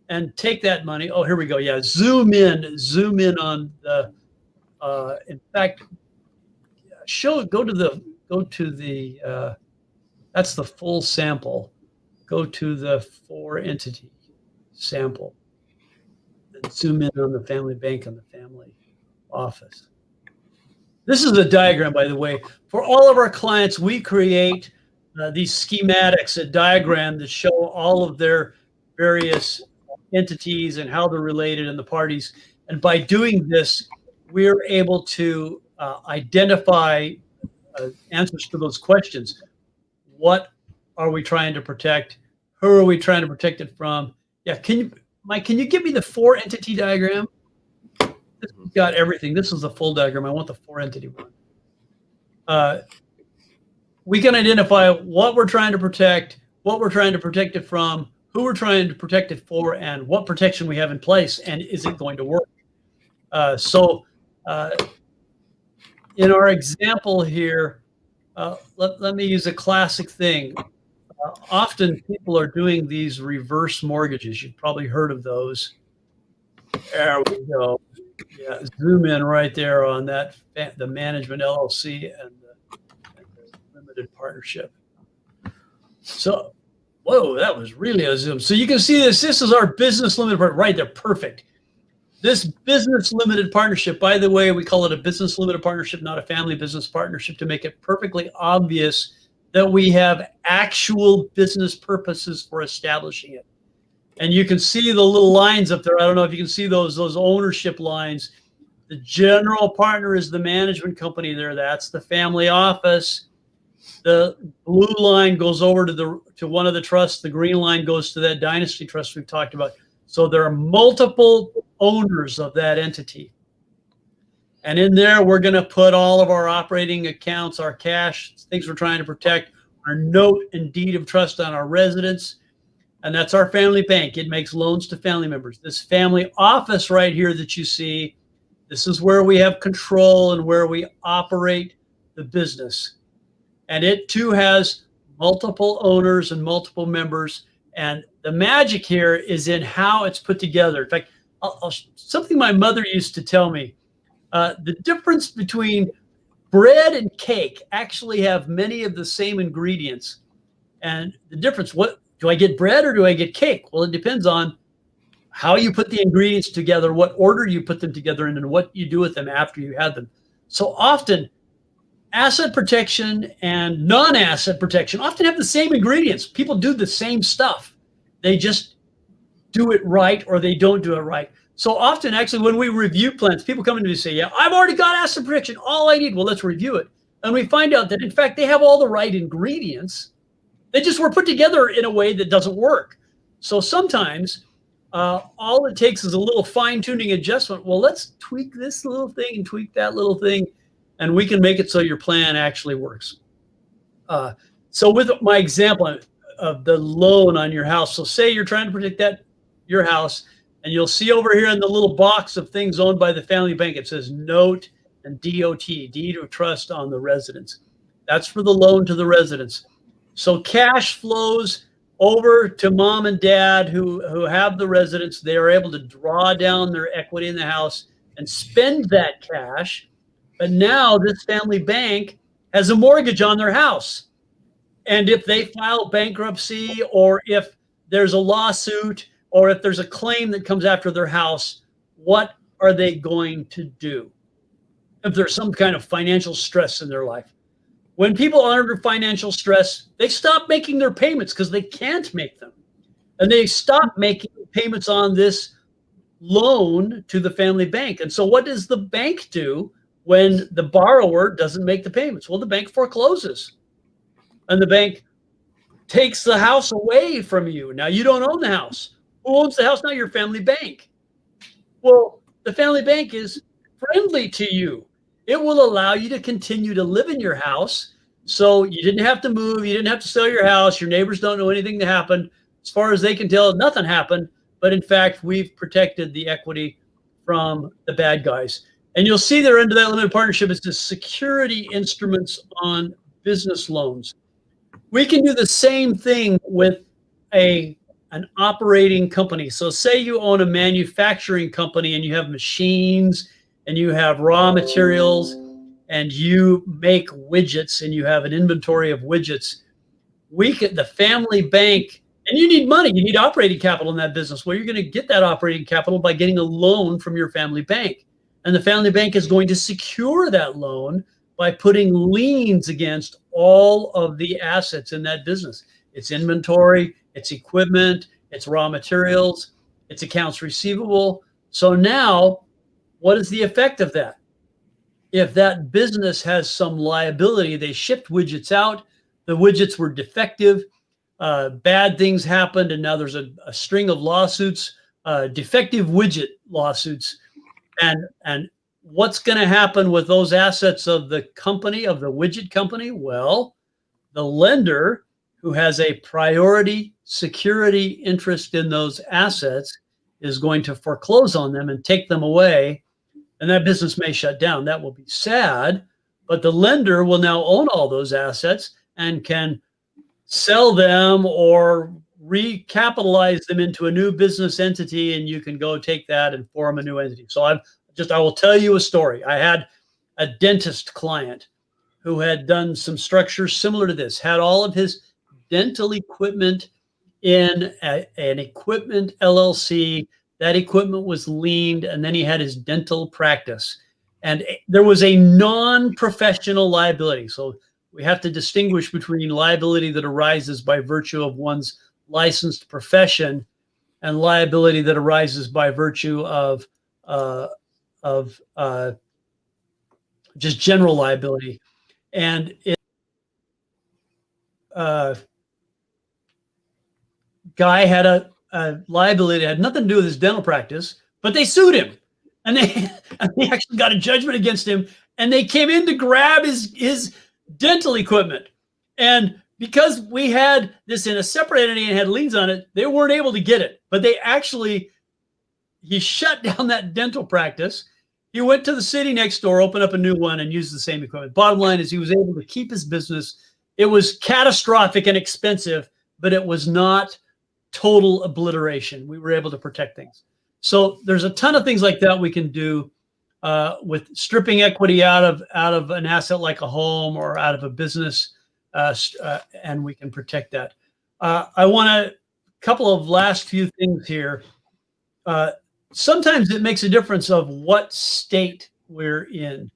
and take that money. Oh, here we go. Yeah, zoom in on the. In fact, go to the. That's the full sample. Go to the 4 entity sample. Then zoom in on the family bank and the family office. This is a diagram, by the way. For all of our clients, we create these schematics, a diagram that show all of their various entities and how they're related and the parties. And by doing this, we're able to identify answers to those questions. What are we trying to protect? Who are we trying to protect it from? Yeah, Mike, can you give me the 4 entity diagram? This has got everything. This is the full diagram. I want the 4 entity one. We can identify what we're trying to protect, what we're trying to protect it from, who we're trying to protect it for, and what protection we have in place, and is it going to work? In our example here, let me use a classic thing. Often people are doing these reverse mortgages. You've probably heard of those. There we go. Yeah, zoom in right there on that, the management LLC and the limited partnership. So, whoa, that was really a zoom. So you can see this. This is our business limited partnership. Right there, perfect. This business limited partnership, by the way, we call it a business limited partnership, not a family business partnership, to make it perfectly obvious that we have actual business purposes for establishing it. And you can see the little lines up there. I don't know if you can see those ownership lines. The general partner is the management company there. That's the family office. The blue line goes over to one of the trusts. The green line goes to that Dynasty trust we've talked about. So there are multiple owners of that entity. And in there, we're going to put all of our operating accounts, our cash, things we're trying to protect, our note and deed of trust on our residents. And that's our family bank. It makes loans to family members. This family office right here that you see, this is where we have control and where we operate the business. And it too has multiple owners and multiple members. And the magic here is in how it's put together. In fact, something my mother used to tell me, the difference between bread and cake actually have many of the same ingredients. And the difference, what do I get, bread or do I get cake? Well, it depends on how you put the ingredients together, what order you put them together in, and what you do with them after you had them. So often, asset protection and non-asset protection often have the same ingredients. People do the same stuff. They just do it right or they don't do it right. So often, actually, when we review plans, people come in to say, yeah, I've already got asset protection. All I need, well, let's review it. And we find out that, in fact, they have all the right ingredients. They just were put together in a way that doesn't work. So sometimes all it takes is a little fine-tuning adjustment. Well, let's tweak this little thing and tweak that little thing, and we can make it so your plan actually works. So with my example of the loan on your house, so say you're trying to protect your house, and you'll see over here in the little box of things owned by the family bank, it says note and DOT, deed of trust on the residence. That's for the loan to the residence. So cash flows over to mom and dad who have the residence. They are able to draw down their equity in the house and spend that cash. But now this family bank has a mortgage on their house. And if they file bankruptcy, or if there's a lawsuit, or if there's a claim that comes after their house, what are they going to do? If there's some kind of financial stress in their life. When people are under financial stress, they stop making their payments because they can't make them. And they stop making payments on this loan to the family bank. And so what does the bank do when the borrower doesn't make the payments? Well, the bank forecloses. And the bank takes the house away from you. Now you don't own the house. Who owns the house now? Your family bank. Well, the family bank is friendly to you. It will allow you to continue to live in your house. So you didn't have to move. You didn't have to sell your house. Your neighbors don't know anything that happened. As far as they can tell, nothing happened. But in fact, we've protected the equity from the bad guys. And you'll see there under that limited partnership, it's the security instruments on business loans. We can do the same thing with an operating company. So say you own a manufacturing company and you have machines and you have raw materials and you make widgets and you have an inventory of widgets. The family bank, and you need money, you need operating capital in that business. Well, you're going to get that operating capital by getting a loan from your family bank. And the family bank is going to secure that loan by putting liens against all of the assets in that business. It's inventory, it's equipment, it's raw materials, it's accounts receivable. So now, what is the effect of that? If that business has some liability, they shipped widgets out, the widgets were defective, bad things happened, and now there's a string of lawsuits, defective widget lawsuits. And what's going to happen with those assets of the company, of the widget company? Well, the lender, who has a priority security interest in those assets, is going to foreclose on them and take them away. And that business may shut down. That will be sad, but the lender will now own all those assets and can sell them or recapitalize them into a new business entity, and you can go take that and form a new entity. So I will tell you a story. I had a dentist client who had done some structures similar to this, had all of his dental equipment in an equipment LLC. That equipment was liened, and then he had his dental practice. And there was a non-professional liability. So we have to distinguish between liability that arises by virtue of one's licensed profession and liability that arises by virtue of just general liability. And it, guy had a liability that had nothing to do with his dental practice, but they sued him, and they actually got a judgment against him, and they came in to grab his dental equipment. And because we had this in a separate entity and had liens on it, they weren't able to get it. But he shut down that dental practice. He went to the city next door, opened up a new one, and used the same equipment. Bottom line is he was able to keep his business. It was catastrophic and expensive, but it was not total obliteration. We were able to protect things. So there's a ton of things like that we can do with stripping equity out of an asset like a home or out of a business, and we can protect that. I want a couple of last few things here. Sometimes it makes a difference of what state we're in.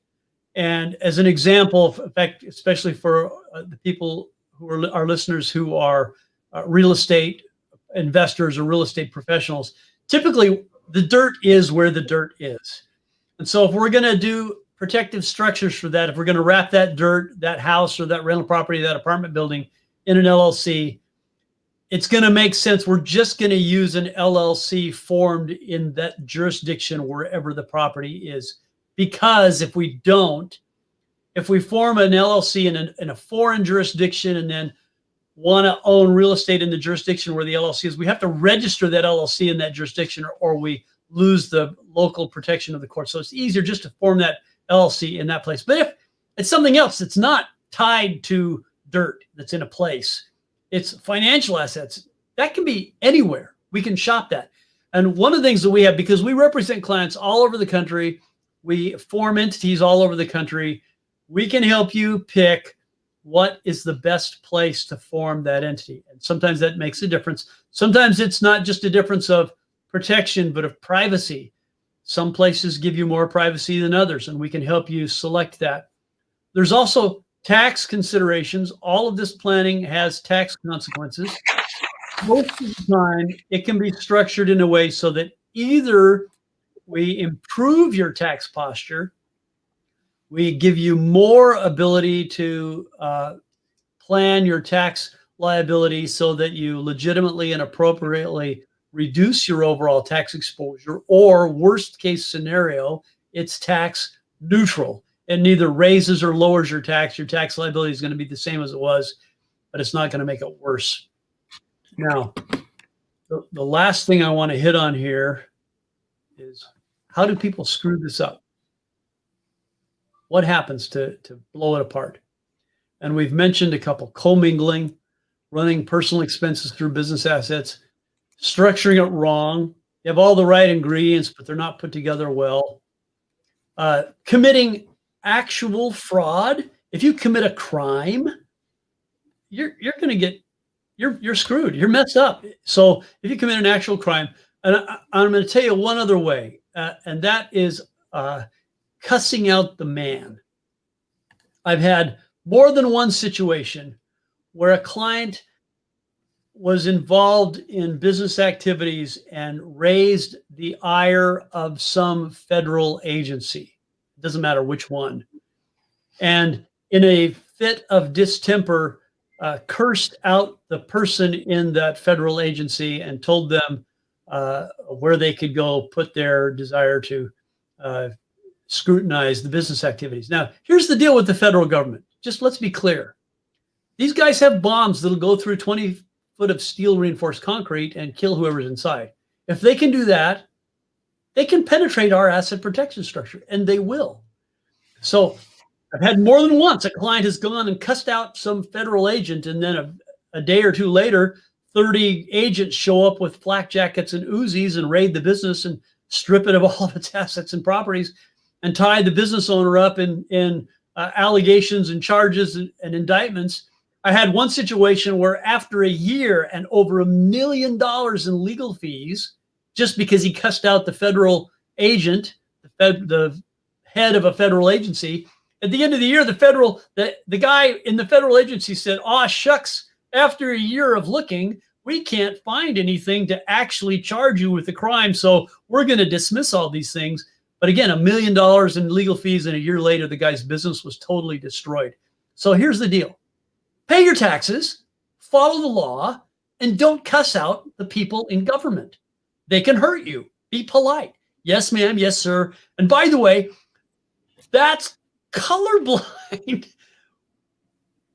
And as an example, in fact, especially for the people who are our listeners who are real estate investors or real estate professionals, typically the dirt is where the dirt is. And so if we're going to do protective structures for that, if we're going to wrap that dirt, that house or that rental property, that apartment building in an LLC, it's going to make sense. We're just going to use an LLC formed in that jurisdiction wherever the property is. Because if we form an LLC in a foreign jurisdiction and then want to own real estate in the jurisdiction where the LLC is, we have to register that LLC in that jurisdiction, or we lose the local protection of the court. So it's easier just to form that LLC in that place. But if it's something else that's not tied to dirt that's in a place, it's financial assets, that can be anywhere. We can shop that. And one of the things that we have, because we represent clients all over the country, we form entities all over the country, we can help you pick what is the best place to form that entity. And sometimes that makes a difference. Sometimes it's not just a difference of protection, but of privacy. Some places give you more privacy than others, and we can help you select that. There's also tax considerations. All of this planning has tax consequences. Most of the time, it can be structured in a way so that either we improve your tax posture, we give you more ability to plan your tax liability so that you legitimately and appropriately reduce your overall tax exposure, or worst case scenario, it's tax neutral. It neither raises or lowers your tax. Your tax liability is going to be the same as it was, but it's not going to make it worse. Now, the last thing I want to hit on here is, how do people screw this up? What happens to blow it apart? And we've mentioned a couple: commingling, running personal expenses through business assets, structuring it wrong. You have all the right ingredients, but they're not put together well. Committing actual fraud. If you commit a crime, you're going to get, you're screwed. You're messed up. So if you commit an actual crime, and I'm going to tell you one other way, and that is cussing out the man. I've had more than one situation where a client was involved in business activities and raised the ire of some federal agency. It doesn't matter which one. And in a fit of distemper, cursed out the person in that federal agency and told them where they could go put their desire to scrutinize the business activities. Now, here's the deal with the federal government. Just let's be clear. These guys have bombs that'll go through 20 foot of steel reinforced concrete and kill whoever's inside. If they can do that, they can penetrate our asset protection structure, and they will. So I've had more than once a client has gone and cussed out some federal agent, and then a day or two later, 30 agents show up with flak jackets and Uzis and raid the business and strip it of all of its assets and properties and tie the business owner up in allegations and charges and indictments. I had one situation where after a year and over $1 million in legal fees, just because he cussed out the federal agent, the head of a federal agency, at the end of the year, the guy in the federal agency said, "Oh, shucks, after a year of looking, we can't find anything to actually charge you with the crime. So we're going to dismiss all these things. But again, $1 million in legal fees, and a year later, the guy's business was totally destroyed. So here's the deal. Pay your taxes, follow the law, and don't cuss out the people in government. They can hurt you. Be polite. Yes, ma'am. Yes, sir. And by the way, that's colorblind.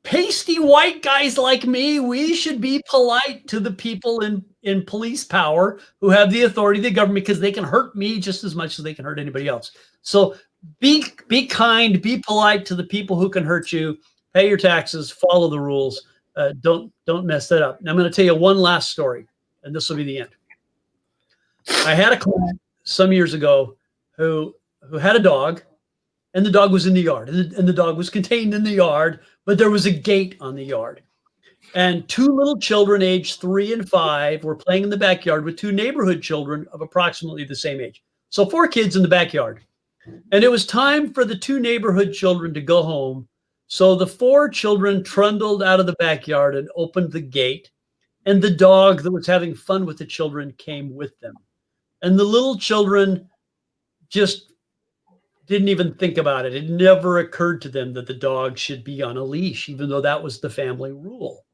Pasty white guys like me, we should be polite to the people in police power who have the authority of the government, because they can hurt me just as much as they can hurt anybody else. So be kind, be polite to the people who can hurt you. Pay your taxes, follow the rules. Don't mess that up. Now I'm going to tell you one last story, and this will be the end. I had a client some years ago who had a dog, and the dog was in the yard, and the dog was contained in the yard, but there was a gate on the yard. And two little children, aged 3 and 5, were playing in the backyard with two neighborhood children of approximately the same age. So 4 kids in the backyard. And it was time for the two neighborhood children to go home. So the 4 children trundled out of the backyard and opened the gate. And the dog that was having fun with the children came with them. And the little children just didn't even think about it. It never occurred to them that the dog should be on a leash, even though that was the family rule.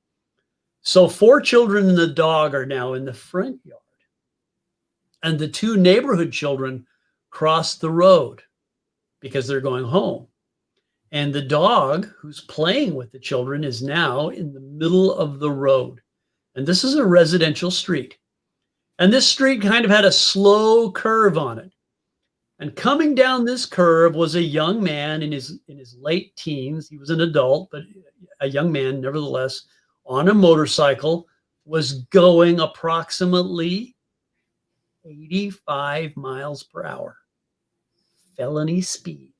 So 4 children and the dog are now in the front yard. And the 2 neighborhood children cross the road because they're going home. And the dog who's playing with the children is now in the middle of the road. And this is a residential street. And this street kind of had a slow curve on it. And coming down this curve was a young man in his late teens. He was an adult, but a young man nevertheless, on a motorcycle, was going approximately 85 miles per hour. Felony speed.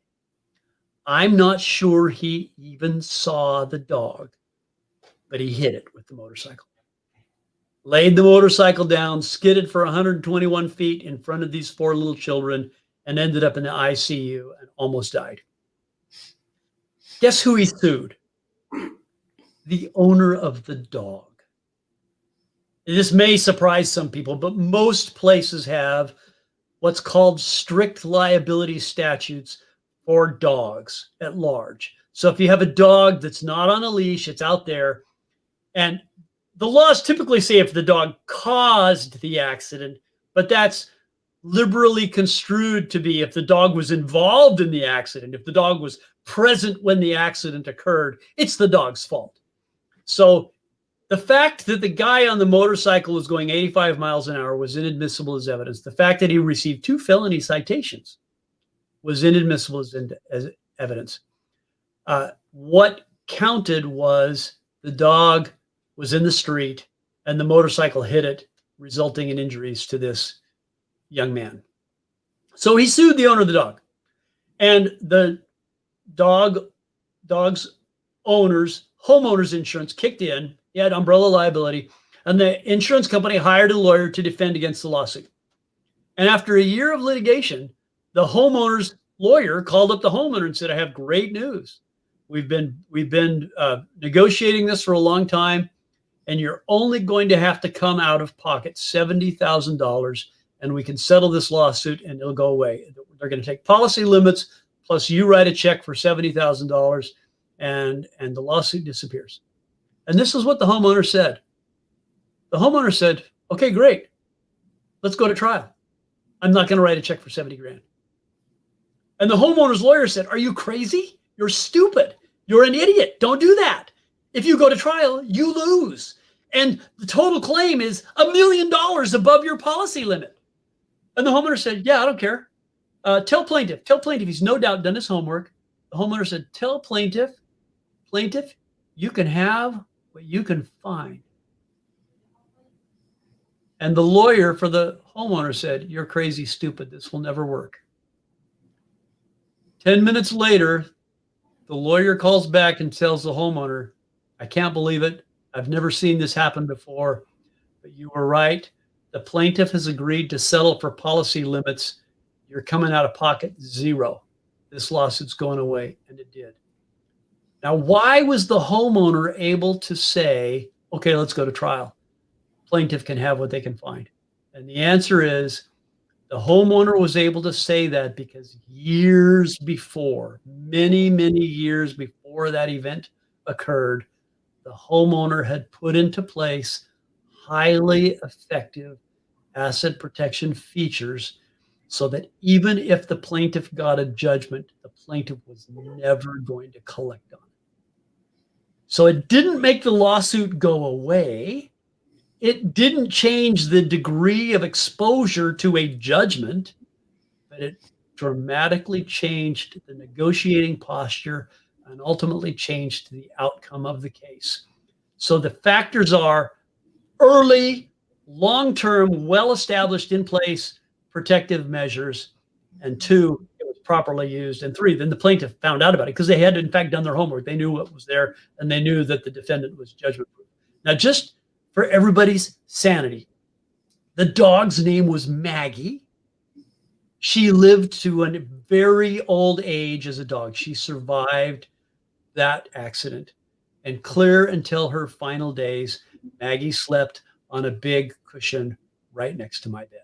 I'm not sure he even saw the dog, but he hit it with the motorcycle. Laid the motorcycle down, skidded for 121 feet in front of these 4 little children, and ended up in the ICU and almost died. Guess who he sued? The owner of the dog. This may surprise some people, but most places have what's called strict liability statutes for dogs at large. So if you have a dog that's not on a leash, it's out there, and the laws typically say if the dog caused the accident, but that's liberally construed to be if the dog was involved in the accident, if the dog was present when the accident occurred, it's the dog's fault. So the fact that the guy on the motorcycle was going 85 miles an hour was inadmissible as evidence. The fact that he received 2 felony citations was inadmissible as evidence. What counted was the dog was in the street and the motorcycle hit it, resulting in injuries to this young man. So he sued the owner of the dog, and the dog's homeowner's insurance kicked in. He had umbrella liability, and the insurance company hired a lawyer to defend against the lawsuit. And after a year of litigation, the homeowner's lawyer called up the homeowner and said, "I have great news. We've been negotiating this for a long time, and you're only going to have to come out of pocket $70,000, and we can settle this lawsuit and it'll go away. They're going to take policy limits, plus you write a check for $70,000, and the lawsuit disappears." And this is what the homeowner said. The homeowner said, "Okay, great. Let's go to trial. I'm not going to write a check for 70 grand. And the homeowner's lawyer said, "Are you crazy? You're stupid. You're an idiot. Don't do that. If you go to trial, you lose. And the total claim is $1 million above your policy limit." And the homeowner said, "Yeah, I don't care. Tell plaintiff. He's no doubt done his homework." The homeowner said, "Tell plaintiff, you can have what you can find." And the lawyer for the homeowner said, "You're crazy, stupid. This will never work." 10 minutes later, the lawyer calls back and tells the homeowner, "I can't believe it. I've never seen this happen before, but you were right. The plaintiff has agreed to settle for policy limits. You're coming out of pocket $0. This lawsuit's going away." And it did. Now, why was the homeowner able to say, "Okay, let's go to trial"? plaintiff can have what they can find. And the answer is the homeowner was able to say that because years before, many, many years before that event occurred, the homeowner had put into place highly effective asset protection features so that even if the plaintiff got a judgment, the plaintiff was never going to collect on it. So it didn't make the lawsuit go away. It didn't change the degree of exposure to a judgment, but it dramatically changed the negotiating posture and ultimately changed the outcome of the case. So the factors are early, long-term, well-established, in place protective measures, and 2, it was properly used, and 3, then the plaintiff found out about it because they had, in fact, done their homework. They knew what was there, and they knew that the defendant was judgment-proof. Now, just for everybody's sanity, the dog's name was Maggie. She lived to a very old age as a dog. She survived that accident, and clear until her final days, Maggie slept on a big cushion right next to my bed.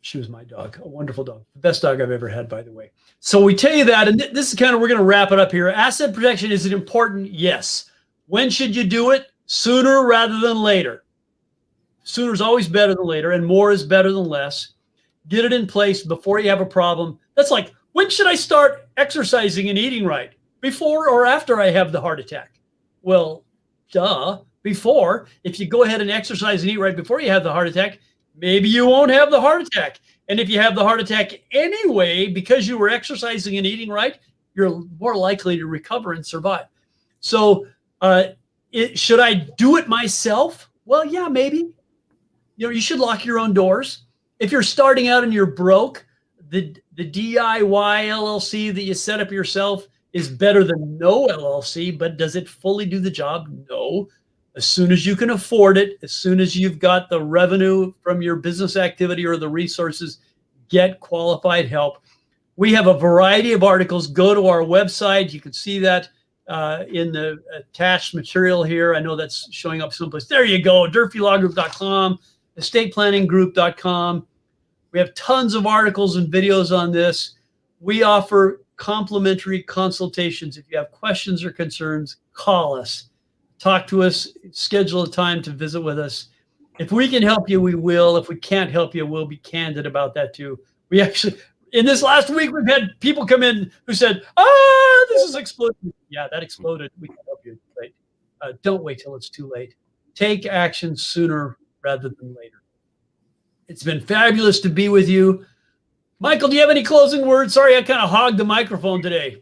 She was my dog, a wonderful dog, the best dog I've ever had, by the way. So we tell you that, and this is kind of, we're going to wrap it up here. Asset protection, is it important? Yes. When should you do it? Sooner rather than later. Sooner is always better than later, and more is better than less. Get it in place before you have a problem. That's like, when should I start exercising and eating right? Before or after I have the heart attack? Well, duh, before. If you go ahead and exercise and eat right before you have the heart attack, maybe you won't have the heart attack. And if you have the heart attack anyway, because you were exercising and eating right, you're more likely to recover and survive. So should I do it myself? Well, yeah, maybe. You know, you should lock your own doors. If you're starting out and you're broke, the DIY LLC that you set up yourself is better than no LLC, but does it fully do the job? No. As soon as you can afford it, as soon as you've got the revenue from your business activity or the resources, get qualified help. We have a variety of articles. Go to our website. You can see that in the attached material here. I know that's showing up someplace. There you go, durfeelawgroup.com, estateplanninggroup.com. We have tons of articles and videos on this. We offer complimentary consultations. If you have questions or concerns, call us. Talk to us, schedule a time to visit with us. If we can help you, we will. If we can't help you, we'll be candid about that too. We actually, in this last week, we've had people come in who said, this is exploding. Yeah, that exploded. We can help you. Right? Don't wait till it's too late. Take action sooner rather than later. It's been fabulous to be with you. Michael, do you have any closing words? Sorry, I kind of hogged the microphone today.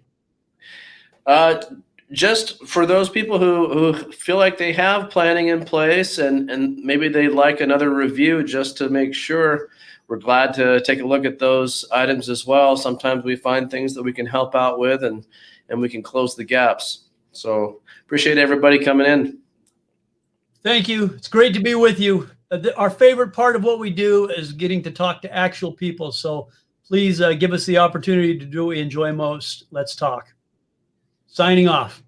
Just for those people who feel like they have planning in place and maybe they'd like another review just to make sure, we're glad to take a look at those items as well. Sometimes we find things that we can help out with and we can close the gaps. So appreciate everybody coming in. Thank you. It's great to be with you. Our favorite part of what we do is getting to talk to actual people. So please give us the opportunity to do what we enjoy most. Let's talk. Signing off.